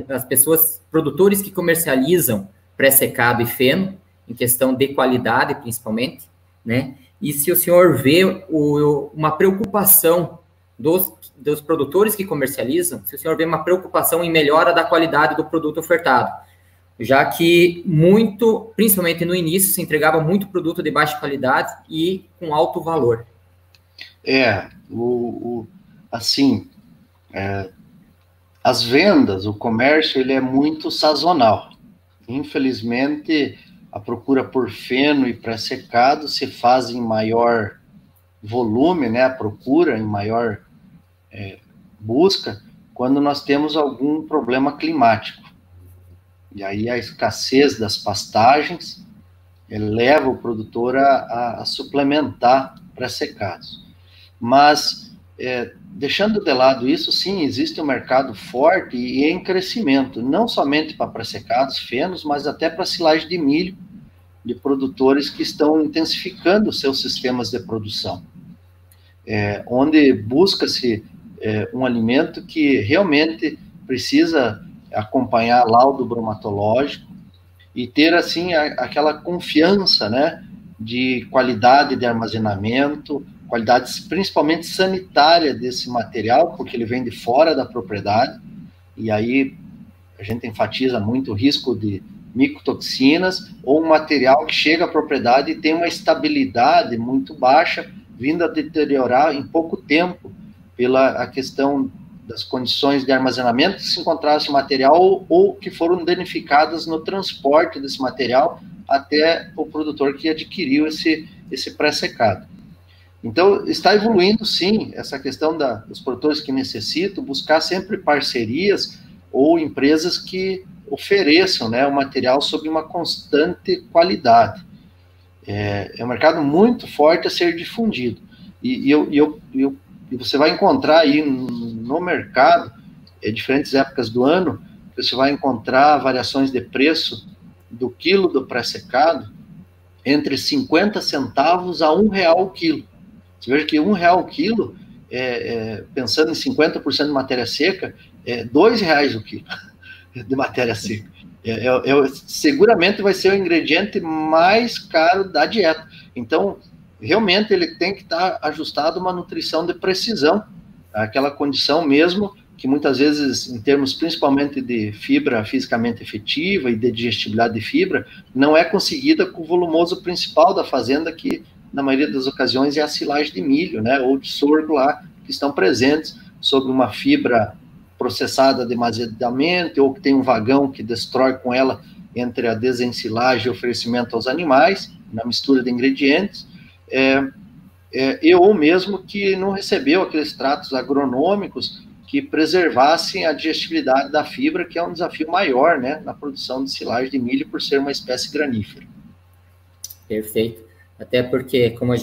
as pessoas, produtores que comercializam pré-secado e feno, em questão de qualidade, principalmente, né? E se o senhor vê uma preocupação dos produtores que comercializam, se o senhor vê uma preocupação em melhora da qualidade do produto ofertado, já que principalmente no início, se entregava muito produto de baixa qualidade e com alto valor. As vendas, o comércio, ele é muito sazonal. Infelizmente, a procura por feno e pré-secado se faz em maior volume, né, a procura em maior busca, quando nós temos algum problema climático. E aí a escassez das pastagens leva o produtor a suplementar pré-secados. Mas, deixando de lado isso, sim, existe um mercado forte e em crescimento, não somente para pré-secados, fenos, mas até para silagem de milho, de produtores que estão intensificando seus sistemas de produção, onde busca-se um alimento que realmente precisa acompanhar laudo bromatológico e ter, assim, aquela confiança, né, de qualidade de armazenamento, qualidade principalmente sanitária desse material, porque ele vem de fora da propriedade, e aí a gente enfatiza muito o risco de micotoxinas, ou um material que chega à propriedade e tem uma estabilidade muito baixa, vindo a deteriorar em pouco tempo, pela a questão das condições de armazenamento que se encontrasse material ou que foram danificadas no transporte desse material até o produtor que adquiriu esse pré-secado. Então, está evoluindo, sim, essa questão dos produtores que necessitam, buscar sempre parcerias ou empresas que ofereçam, né, o material sob uma constante qualidade. É um mercado muito forte a ser difundido. E você vai encontrar aí no mercado, em diferentes épocas do ano, você vai encontrar variações de preço do quilo do pré-secado entre 50 centavos a R$1 o quilo. Você veja que R$1 o quilo, pensando em 50% de matéria seca, é R$2 o quilo de matéria seca. Seguramente vai ser o ingrediente mais caro da dieta. Então, realmente, ele tem que estar ajustado a uma nutrição de precisão, aquela condição mesmo que muitas vezes, em termos principalmente de fibra fisicamente efetiva e de digestibilidade de fibra, não é conseguida com o volumoso principal da fazenda, que na maioria das ocasiões é a silagem de milho, né, ou de sorgo lá, que estão presentes sobre uma fibra processada demasiadamente, ou que tem um vagão que destrói com ela entre a desensilagem e o oferecimento aos animais, na mistura de ingredientes, ou mesmo que não recebeu aqueles tratos agronômicos que preservassem a digestibilidade da fibra, que é um desafio maior, né, na produção de silagem de milho, por ser uma espécie granífera. Perfeito. Até porque, como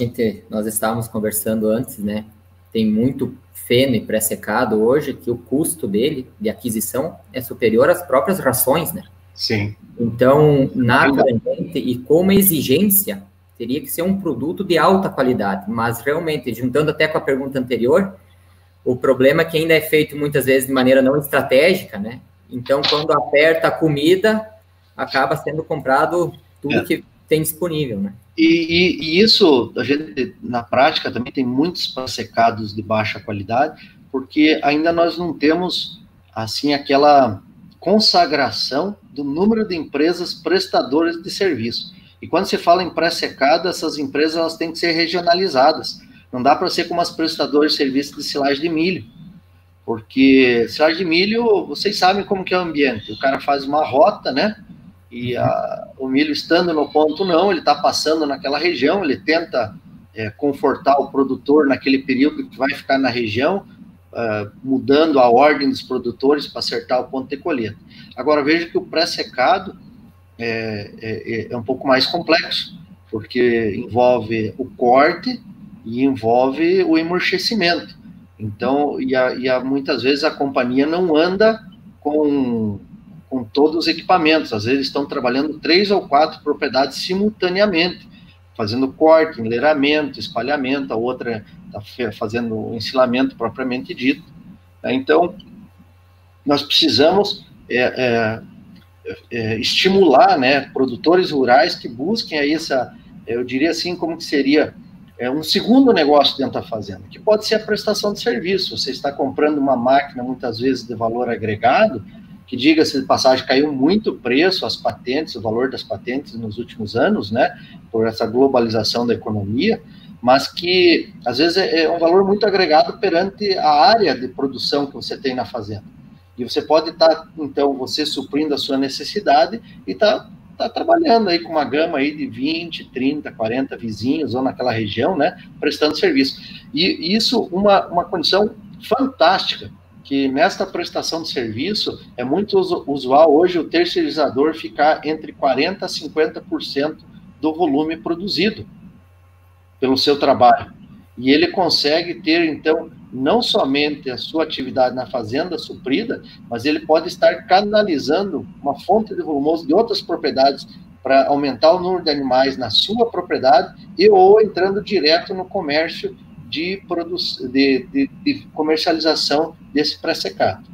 nós estávamos conversando antes, né, tem muito feno e pré-secado hoje, que o custo dele, de aquisição, é superior às próprias rações, né? Sim. Então, naturalmente, e como exigência, teria que ser um produto de alta qualidade, mas realmente, juntando até com a pergunta anterior, o problema é que ainda é feito muitas vezes de maneira não estratégica, né? Então, quando aperta a comida, acaba sendo comprado tudo que tem disponível, né? E isso, a gente, na prática, também tem muitos pré-secados de baixa qualidade, porque ainda nós não temos, assim, aquela consagração do número de empresas prestadoras de serviço. E quando se fala em pré-secado, essas empresas elas têm que ser regionalizadas. Não dá para ser como as prestadoras de serviço de silagem de milho, porque silagem de milho, vocês sabem como que é o ambiente. O cara faz uma rota, né? E o milho estando no ponto não, ele está passando naquela região, ele tenta confortar o produtor naquele período que vai ficar na região, mudando a ordem dos produtores para acertar o ponto de colheita. Agora, veja que o pré-secado é um pouco mais complexo, porque envolve o corte e envolve o emurchecimento. Então, muitas vezes a companhia não anda com todos os equipamentos, às vezes estão trabalhando 3 ou 4 propriedades simultaneamente, fazendo corte, enleiramento, espalhamento, a outra está fazendo o ensilamento propriamente dito. Então, nós precisamos estimular, né, produtores rurais que busquem aí eu diria assim, como que seria um segundo negócio dentro da fazenda, que pode ser a prestação de serviço. Você está comprando uma máquina, muitas vezes, de valor agregado, que, diga-se de passagem, caiu muito o preço, as patentes, o valor das patentes nos últimos anos, né, por essa globalização da economia, mas que, às vezes, é um valor muito agregado perante a área de produção que você tem na fazenda. E você pode estar, então, você suprindo a sua necessidade e tá trabalhando aí com uma gama aí de 20, 30, 40 vizinhos, ou naquela região, né, prestando serviço. E isso, uma condição fantástica, que nesta prestação de serviço, é muito usual hoje o terceirizador ficar entre 40% a 50% do volume produzido pelo seu trabalho. E ele consegue ter, então, não somente a sua atividade na fazenda suprida, mas ele pode estar canalizando uma fonte de volumoso de outras propriedades para aumentar o número de animais na sua propriedade ou entrando direto no comércio de comercialização desse pré-secado.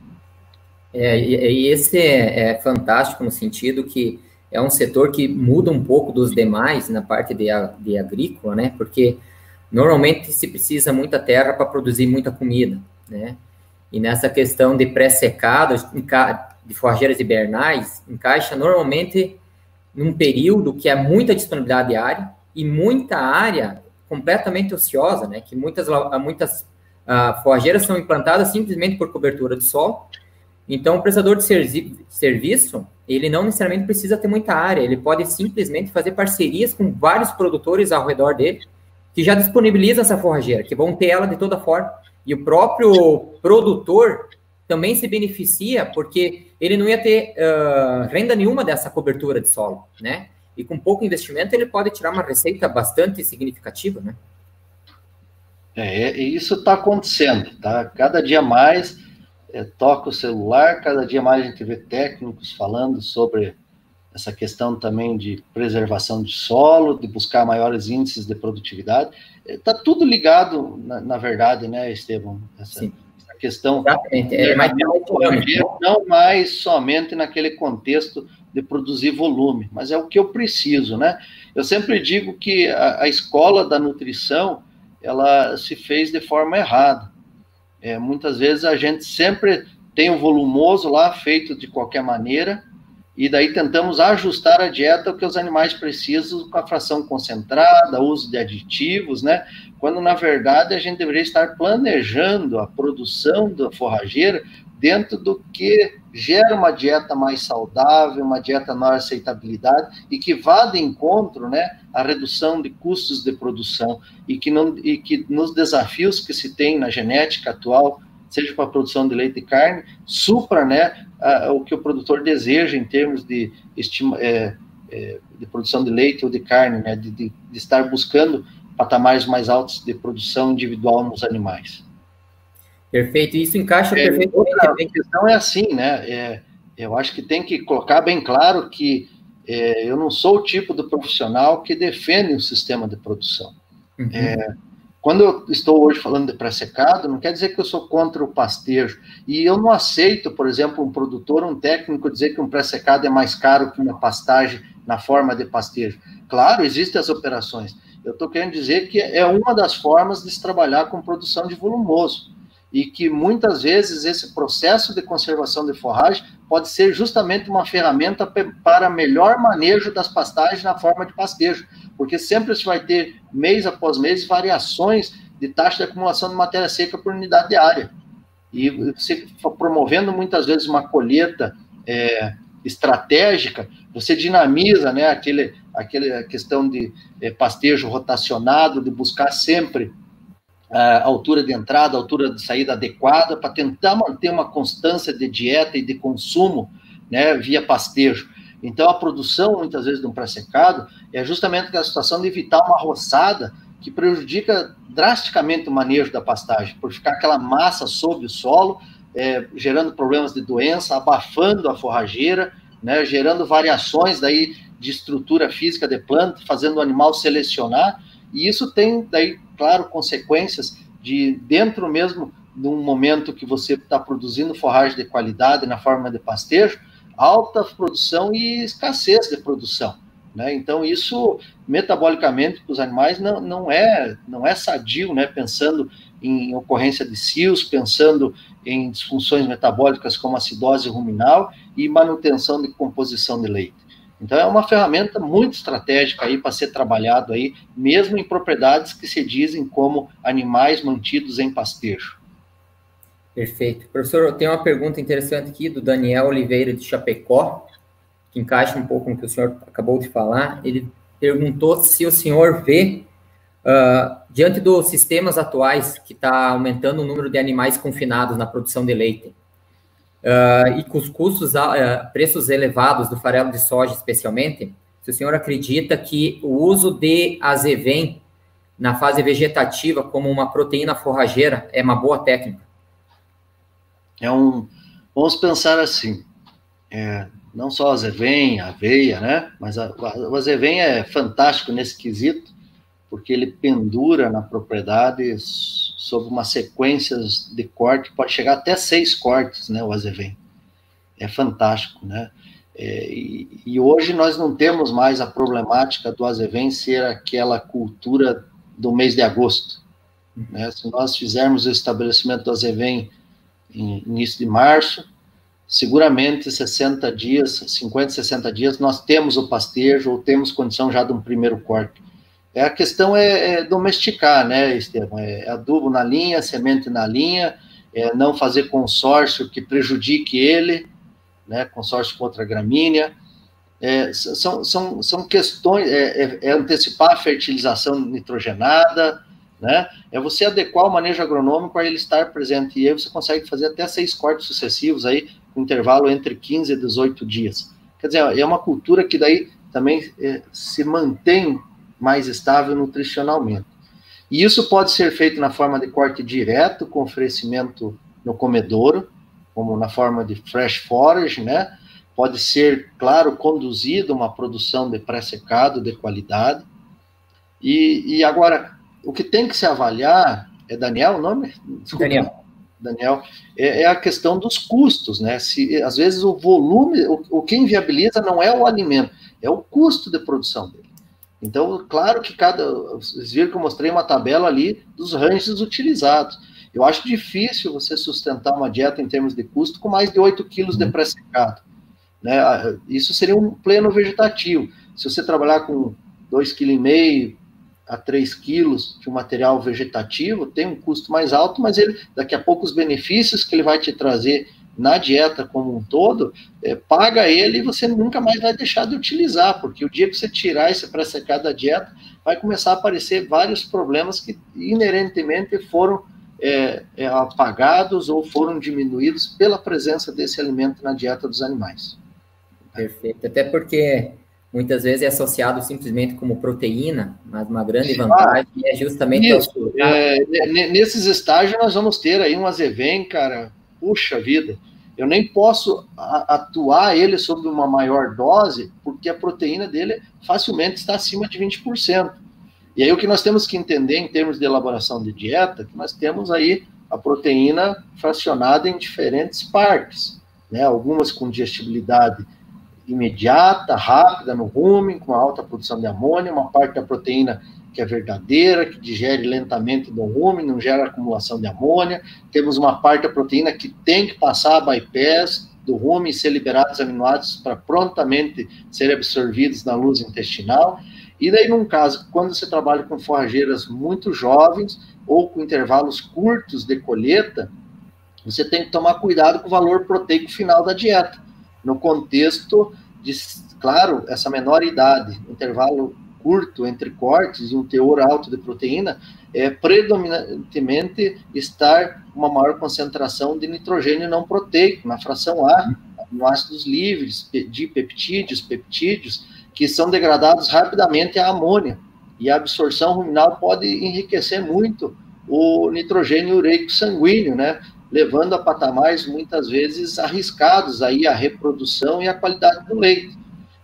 E esse é fantástico no sentido que é um setor que muda um pouco dos demais na parte de agrícola, né? Porque normalmente se precisa muita terra para produzir muita comida, né? E nessa questão de pré-secado, de forrageiras hibernais, encaixa normalmente num período que é muita disponibilidade de área e muita área completamente ociosa, né? Que muitas forrageiras são implantadas simplesmente por cobertura de solo. Então, o prestador de serviço, ele não necessariamente precisa ter muita área, ele pode simplesmente fazer parcerias com vários produtores ao redor dele, que já disponibilizam essa forrageira, que vão ter ela de toda forma. E o próprio produtor também se beneficia, porque ele não ia ter renda nenhuma dessa cobertura de solo, né? E com pouco investimento, ele pode tirar uma receita bastante significativa, né? Isso está acontecendo, tá? Cada dia mais toca o celular, cada dia mais a gente vê técnicos falando sobre essa questão também de preservação de solo, de buscar maiores índices de produtividade. Está tudo ligado, na verdade, né, Estevam? Essa questão. Exatamente. Não mais somente naquele contexto de produzir volume, mas é o que eu preciso, né? Eu sempre digo que a escola da nutrição, ela se fez de forma errada. Muitas vezes a gente sempre tem o volumoso lá, feito de qualquer maneira, e daí tentamos ajustar a dieta ao que os animais precisam, com a fração concentrada, uso de aditivos, né? Quando, na verdade, a gente deveria estar planejando a produção da forrageira dentro do que gera uma dieta mais saudável, uma dieta maior aceitabilidade e que vá de encontro, né, à redução de custos de produção e que nos desafios que se tem na genética atual, seja para a produção de leite e carne, supra, né, o que o produtor deseja em termos de produção de leite ou de carne, né, de estar buscando patamares mais altos de produção individual nos animais. Perfeito, isso encaixa perfeitamente. Outra questão é assim, né, eu acho que tem que colocar bem claro que eu não sou o tipo do profissional que defende o sistema de produção. Uhum. Quando eu estou hoje falando de pré-secado, não quer dizer que eu sou contra o pastejo. E eu não aceito, por exemplo, um produtor, um técnico dizer que um pré-secado é mais caro que uma pastagem na forma de pastejo. Claro, existem as operações. Eu estou querendo dizer que é uma das formas de se trabalhar com produção de volumoso. E que muitas vezes esse processo de conservação de forragem pode ser justamente uma ferramenta para melhor manejo das pastagens na forma de pastejo, porque sempre você vai ter, mês após mês, variações de taxa de acumulação de matéria seca por unidade de área. E você promovendo muitas vezes uma colheita estratégica, você dinamiza, né, aquela questão de pastejo rotacionado, de buscar sempre a altura de entrada, a altura de saída adequada, para tentar manter uma constância de dieta e de consumo, né, via pastejo. Então, a produção, muitas vezes, de um pré-secado é justamente aquela situação de evitar uma roçada que prejudica drasticamente o manejo da pastagem, por ficar aquela massa sob o solo, gerando problemas de doença, abafando a forrageira, né, gerando variações daí de estrutura física de planta, fazendo o animal selecionar, e isso tem daí, claro, consequências de dentro mesmo de um momento que você está produzindo forragem de qualidade na forma de pastejo, alta produção e escassez de produção, né? Então, isso, metabolicamente, para os animais, não é sadio, né? Pensando em ocorrência de cios, pensando em disfunções metabólicas como acidose ruminal e manutenção de composição de leite. Então, é uma ferramenta muito estratégica aí para ser trabalhado aí, mesmo em propriedades que se dizem como animais mantidos em pastejo. Perfeito. Professor, eu tenho uma pergunta interessante aqui do Daniel Oliveira de Chapecó, que encaixa um pouco no que o senhor acabou de falar. Ele perguntou se o senhor vê, diante dos sistemas atuais, que está aumentando o número de animais confinados na produção de leite, e com os custos, preços elevados do farelo de soja, especialmente, se o senhor acredita que o uso de azevém na fase vegetativa como uma proteína forrageira é uma boa técnica? Vamos pensar assim, não só azevém, aveia, né? Mas o azevém é fantástico nesse quesito, porque ele pendura na propriedade sob uma sequência de corte, pode chegar até 6 cortes, né, o azevém. É fantástico, né? E hoje nós não temos mais a problemática do azevém ser aquela cultura do mês de agosto, né? Se nós fizermos o estabelecimento do azevém em início de março, seguramente 60 dias, 50, 60 dias, nós temos o pastejo ou temos condição já de um primeiro corte. A questão é domesticar, né, Estevam? É adubo na linha, semente na linha, não fazer consórcio que prejudique ele, né, consórcio com outra gramínea. São questões, antecipar a fertilização nitrogenada, né? É você adequar o manejo agronômico a ele estar presente, e aí você consegue fazer até 6 cortes sucessivos aí, com intervalo entre 15 e 18 dias. Quer dizer, é uma cultura que daí também se mantém mais estável nutricionalmente. E isso pode ser feito na forma de corte direto, com oferecimento no comedouro, como na forma de fresh forage, né? Pode ser, claro, conduzido uma produção de pré-secado de qualidade. E agora, o que tem que se avaliar, é Daniel o nome? Desculpa. Daniel, é a questão dos custos, né? Às vezes o volume, o que inviabiliza não é o alimento, é o custo de produção dele. Então, claro que vocês viram que eu mostrei uma tabela ali dos ranges utilizados. Eu acho difícil você sustentar uma dieta em termos de custo com mais de 8 quilos de pré-secado, né? Isso seria um pleno vegetativo. Se você trabalhar com 2,5 kg a 3 quilos de um material vegetativo, tem um custo mais alto, mas daqui a pouco os benefícios que ele vai te trazer na dieta como um todo, paga ele e você nunca mais vai deixar de utilizar, porque o dia que você tirar esse pré-secado da dieta, vai começar a aparecer vários problemas que inerentemente foram apagados ou foram diminuídos pela presença desse alimento na dieta dos animais. Perfeito, até porque muitas vezes é associado simplesmente como proteína, mas uma grande vantagem é justamente... Isso, nesses estágios nós vamos ter aí um azevém, cara, puxa vida, eu nem posso atuar ele sob uma maior dose, porque a proteína dele facilmente está acima de 20%. E aí o que nós temos que entender em termos de elaboração de dieta, que nós temos aí a proteína fracionada em diferentes partes, né? Algumas com digestibilidade imediata, rápida no rumen, com alta produção de amônia, uma parte da proteína que é verdadeira, que digere lentamente no rumen, não gera acumulação de amônia. Temos uma parte da proteína que tem que passar a bypass do rumen e ser liberados aminoácidos para prontamente serem absorvidos na luz intestinal. E daí, num caso, quando você trabalha com forrageiras muito jovens ou com intervalos curtos de colheita, você tem que tomar cuidado com o valor proteico final da dieta, no contexto de, claro, essa menor idade, intervalo curto entre cortes e um teor alto de proteína, predominantemente estar uma maior concentração de nitrogênio não proteico, na fração A, no ácidos livres, dipeptídeos, peptídeos, que são degradados rapidamente à amônia, e a absorção ruminal pode enriquecer muito o nitrogênio ureico sanguíneo, né? Levando a patamares muitas vezes arriscados aí a reprodução e a qualidade do leite.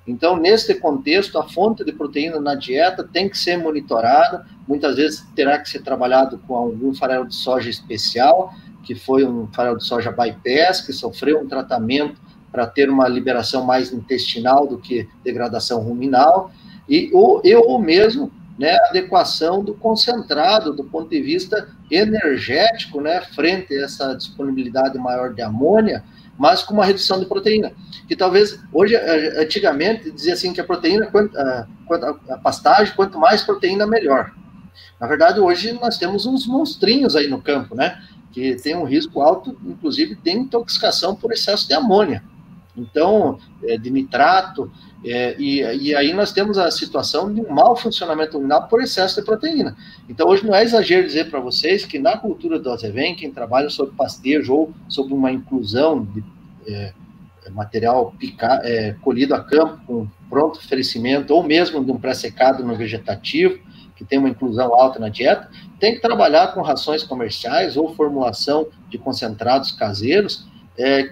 Então, nesse contexto, a fonte de proteína na dieta tem que ser monitorada, muitas vezes terá que ser trabalhado com algum farelo de soja especial, que foi um farelo de soja bypass, que sofreu um tratamento para ter uma liberação mais intestinal do que degradação ruminal, ou mesmo, né, adequação do concentrado do ponto de vista energético, né, frente a essa disponibilidade maior de amônia, mas com uma redução de proteína. Que talvez, hoje, antigamente, dizia assim que a proteína, a pastagem, quanto mais proteína, melhor. Na verdade, hoje nós temos uns monstrinhos aí no campo, né, que tem um risco alto, inclusive, de intoxicação por excesso de amônia. Então, de nitrato, e aí nós temos a situação de um mau funcionamento ruminal por excesso de proteína. Então, hoje não é exagero dizer para vocês que na cultura do azevém, quem trabalha sobre pastejo ou sobre uma inclusão de material colhido a campo com pronto oferecimento, ou mesmo de um pré-secado no vegetativo, que tem uma inclusão alta na dieta, tem que trabalhar com rações comerciais ou formulação de concentrados caseiros,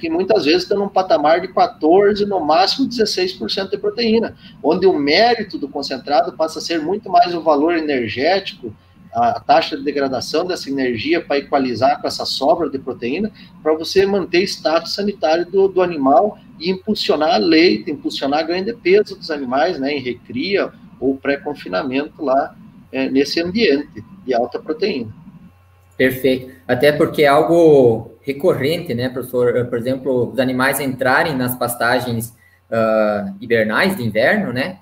que muitas vezes estão num patamar de 14%, no máximo 16% de proteína, onde o mérito do concentrado passa a ser muito mais o valor energético, a taxa de degradação dessa energia para equalizar com essa sobra de proteína, para você manter status sanitário do animal e impulsionar leite, impulsionar ganho de peso dos animais, né, em recria ou pré-confinamento lá nesse ambiente de alta proteína. Perfeito. Até porque é algo recorrente, né, professor? Por exemplo, os animais entrarem nas pastagens hibernais de inverno, né?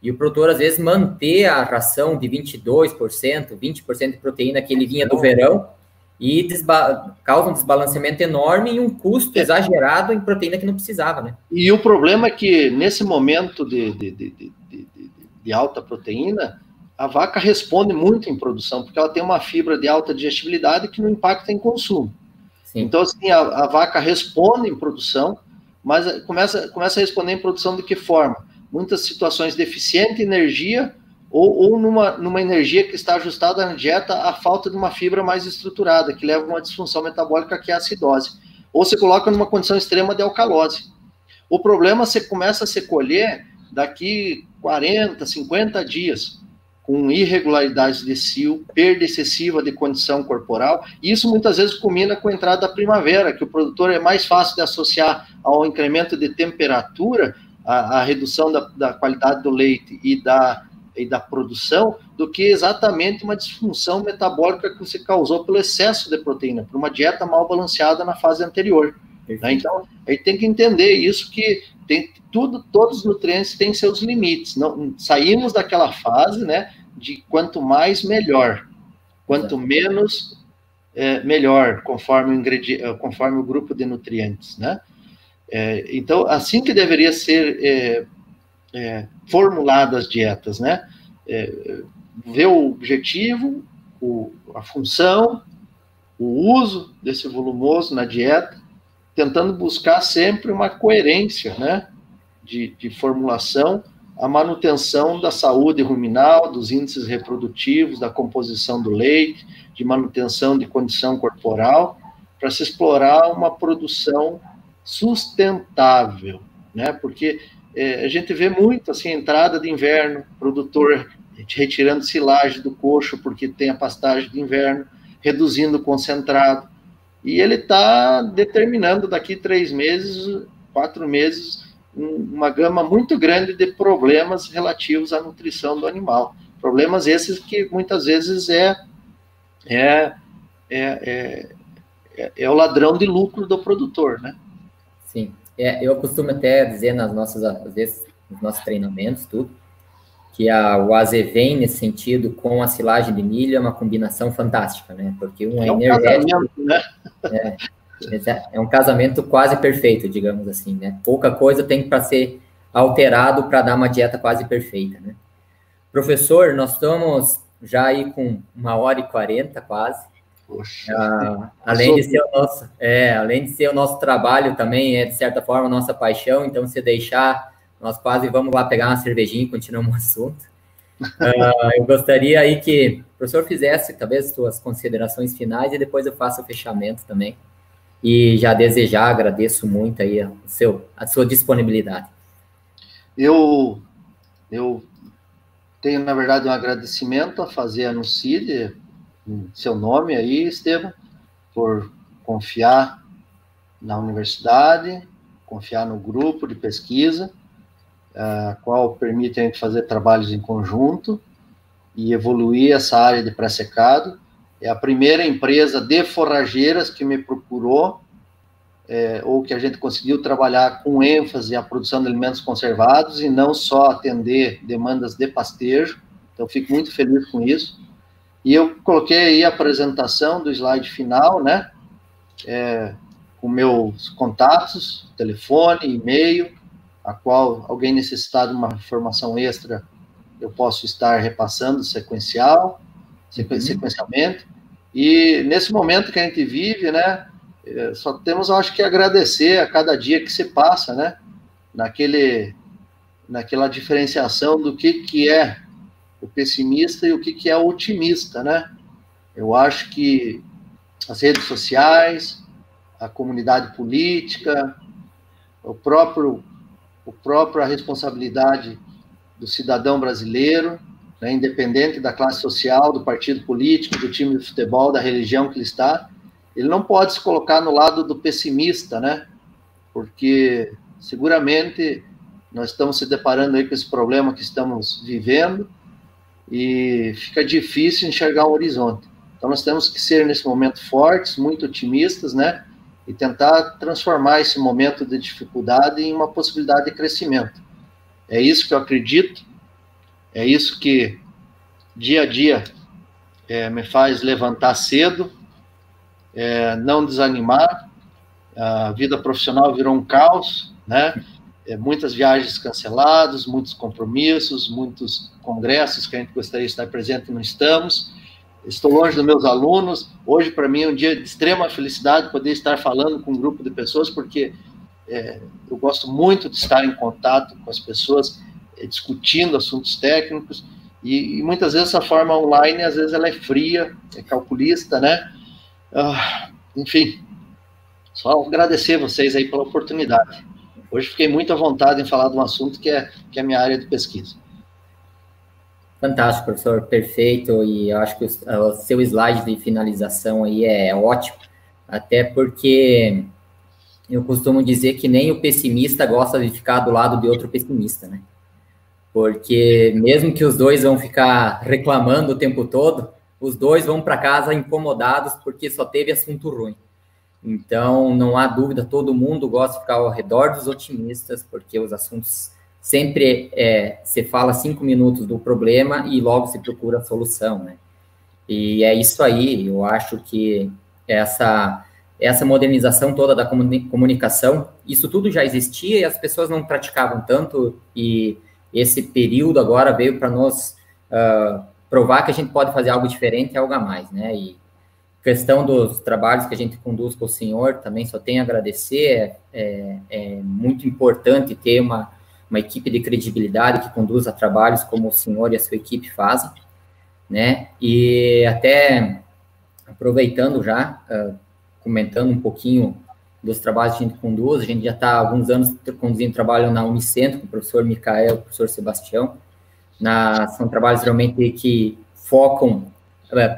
E o produtor, às vezes, manter a ração de 22%, 20% de proteína que ele vinha do verão e causa um desbalanceamento enorme e um custo exagerado em proteína que não precisava, né? E o problema é que, nesse momento de alta proteína, a vaca responde muito em produção, porque ela tem uma fibra de alta digestibilidade que não impacta em consumo. Sim. Então, assim, a vaca responde em produção, mas começa a responder em produção de que forma? Muitas situações deficiente em energia ou numa energia que está ajustada na dieta à falta de uma fibra mais estruturada, que leva a uma disfunção metabólica, que é a acidose. Ou você coloca numa condição extrema de alcalose. O problema você começa a se colher daqui 40, 50 dias, com irregularidades de cio, perda excessiva de condição corporal, e isso muitas vezes culmina com a entrada da primavera, que o produtor é mais fácil de associar ao incremento de temperatura, a redução da qualidade do leite e da produção, do que exatamente uma disfunção metabólica que você causou pelo excesso de proteína, por uma dieta mal balanceada na fase anterior. Né? Então, a gente tem que entender isso, que todos os nutrientes têm seus limites. Não, saímos daquela fase, né, de quanto mais, melhor. Quanto menos, melhor, conforme o grupo de nutrientes, né? Então, assim que deveria ser formuladas as dietas, né? Ver o objetivo, a função, o uso desse volumoso na dieta, tentando buscar sempre uma coerência, né, de formulação, a manutenção da saúde ruminal, dos índices reprodutivos, da composição do leite, de manutenção de condição corporal, para se explorar uma produção sustentável, né, porque a gente vê muito, assim, entrada de inverno, produtor retirando silagem do coxo porque tem a pastagem de inverno, reduzindo o concentrado, e ele está determinando daqui 3 meses, 4 meses, uma gama muito grande de problemas relativos à nutrição do animal. Problemas esses que muitas vezes é o ladrão de lucro do produtor, né? Sim. Eu costumo até dizer às vezes, nos nossos treinamentos, tudo, que o azevém, nesse sentido, com a silagem de milho, é uma combinação fantástica, né? Porque um é energético, né? É um casamento quase perfeito, digamos assim, né? Pouca coisa tem para ser alterado para dar uma dieta quase perfeita, né? Professor, nós estamos já aí com 1h40 quase. Poxa. Além de ser o nosso trabalho também, de certa forma, a nossa paixão, então, se deixar, nós quase vamos lá pegar uma cervejinha e continuamos o assunto. Eu gostaria aí que o professor fizesse, talvez, suas considerações finais e depois eu faço o fechamento também. E já desejar, agradeço muito aí a sua disponibilidade. Eu tenho, na verdade, um agradecimento a fazer a NuCid, em seu nome aí, Estevam, por confiar na universidade, confiar no grupo de pesquisa, a qual permite a gente fazer trabalhos em conjunto e evoluir essa área de pré-secado. É a primeira empresa de forrageiras que me procurou, ou que a gente conseguiu trabalhar com ênfase a produção de alimentos conservados e não só atender demandas de pastejo. Então, fico muito feliz com isso. E eu coloquei aí a apresentação do slide final, né? Com meus contatos, telefone, e-mail, a qual alguém necessitar de uma informação extra, eu posso estar repassando sequencialmente. E nesse momento que a gente vive, né? Só temos, eu acho, que agradecer a cada dia que se passa, né? Naquela diferenciação do que é o pessimista e o que é o otimista, né? Eu acho que as redes sociais, a comunidade política, a responsabilidade do cidadão brasileiro, né, independente da classe social, do partido político, do time de futebol, da religião que ele está, ele não pode se colocar no lado do pessimista, né? Porque seguramente nós estamos se deparando aí com esse problema que estamos vivendo e fica difícil enxergar um horizonte. Então nós temos que ser nesse momento fortes, muito otimistas, né? E tentar transformar esse momento de dificuldade em uma possibilidade de crescimento. É isso que eu acredito, É isso que, dia a dia, me faz levantar cedo, não desanimar. A vida profissional virou um caos, né? Muitas viagens canceladas, muitos compromissos, muitos congressos que a gente gostaria de estar presente e não estamos. Estou longe dos meus alunos. Hoje, para mim, é um dia de extrema felicidade poder estar falando com um grupo de pessoas, porque eu gosto muito de estar em contato com as pessoas, discutindo assuntos técnicos, e muitas vezes essa forma online, às vezes ela é fria, é calculista, né? Enfim, só agradecer vocês aí pela oportunidade. Hoje fiquei muito à vontade em falar de um assunto que é a minha área de pesquisa. Fantástico, professor, perfeito, e eu acho que o seu slide de finalização aí é ótimo, até porque eu costumo dizer que nem o pessimista gosta de ficar do lado de outro pessimista, né? Porque mesmo que os dois vão ficar reclamando o tempo todo, os dois vão para casa incomodados porque só teve assunto ruim. Então, não há dúvida, todo mundo gosta de ficar ao redor dos otimistas, porque os assuntos sempre se fala 5 minutos do problema e logo se procura a solução, né? E é isso aí, eu acho que essa modernização toda da comunicação, isso tudo já existia e as pessoas não praticavam tanto, e esse período agora veio para nos provar que a gente pode fazer algo diferente e algo a mais, né? E questão dos trabalhos que a gente conduz com o senhor, também só tenho a agradecer, é muito importante ter uma equipe de credibilidade que conduza trabalhos como o senhor e a sua equipe fazem, né? E até aproveitando já, comentando um pouquinho dos trabalhos que a gente conduz, a gente já está há alguns anos conduzindo trabalho na Unicentro, com o professor Micael e o professor Sebastião. São trabalhos realmente que focam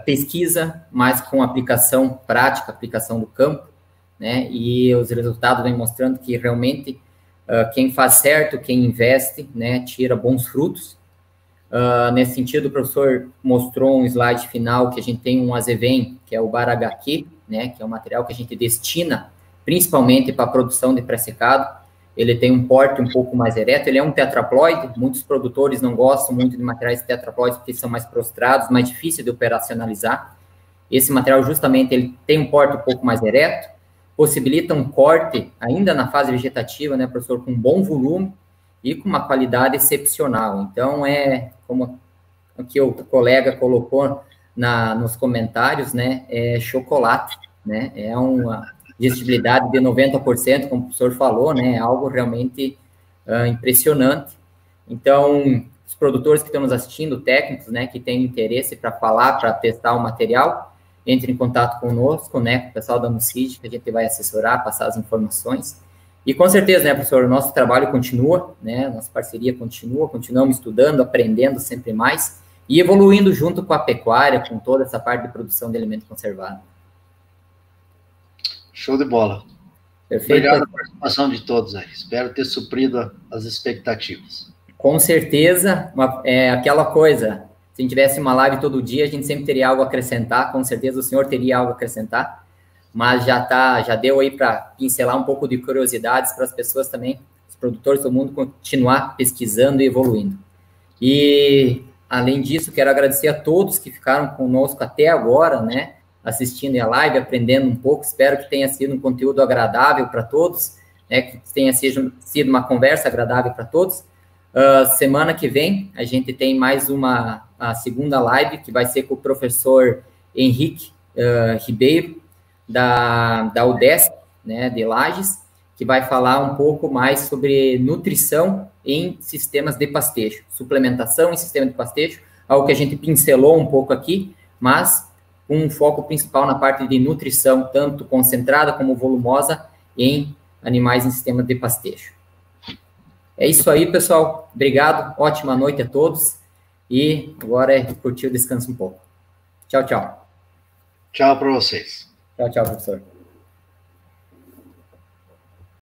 pesquisa, mas com aplicação prática, aplicação do campo, né? E os resultados vêm mostrando que realmente quem faz certo, quem investe, né, tira bons frutos. Nesse sentido, o professor mostrou um slide final que a gente tem um azevém, que é o Bar HQ, né, que é um material que a gente destina principalmente para a produção de pré-secado. Ele tem um porte um pouco mais ereto, ele é um tetraploide, muitos produtores não gostam muito de materiais tetraploides porque são mais prostrados, mais difícil de operacionalizar. Esse material, justamente, ele tem um porte um pouco mais ereto, possibilita um corte ainda na fase vegetativa, né, professor, com bom volume e com uma qualidade excepcional. Então, como aqui o colega colocou nos comentários, né, é chocolate, né, é uma digestibilidade de 90%, como o professor falou, né, é algo realmente impressionante. Então, os produtores que estão nos assistindo, técnicos, né, que têm interesse para falar, para testar o material, entre em contato conosco, né, com o pessoal da Nucid, que a gente vai assessorar, passar as informações. E com certeza, né, professor, o nosso trabalho continua, né, nossa parceria continua, continuamos estudando, aprendendo sempre mais e evoluindo junto com a pecuária, com toda essa parte de produção de alimento conservado. Show de bola. Perfeito. Obrigado pela participação de todos aí. Espero ter suprido as expectativas. Com certeza, é aquela coisa, se a gente tivesse uma live todo dia, a gente sempre teria algo a acrescentar, com certeza o senhor teria algo a acrescentar, mas já deu aí para pincelar um pouco de curiosidades para as pessoas também, os produtores, todo mundo continuar pesquisando e evoluindo. E, além disso, quero agradecer a todos que ficaram conosco até agora, né, assistindo a live, aprendendo um pouco, espero que tenha sido um conteúdo agradável para todos, né, que tenha sido uma conversa agradável para todos. Semana que vem, a gente tem mais a segunda live, que vai ser com o professor Henrique Ribeiro, da UDESC, né, de Lages, que vai falar um pouco mais sobre nutrição em sistemas de pastejo, suplementação em sistema de pastejo, algo que a gente pincelou um pouco aqui, mas com um foco principal na parte de nutrição, tanto concentrada como volumosa, em animais em sistema de pastejo. É isso aí, pessoal. Obrigado, ótima noite a todos. E agora é curtir o descanso um pouco. Tchau, tchau. Tchau para vocês. Tchau, tchau, professor.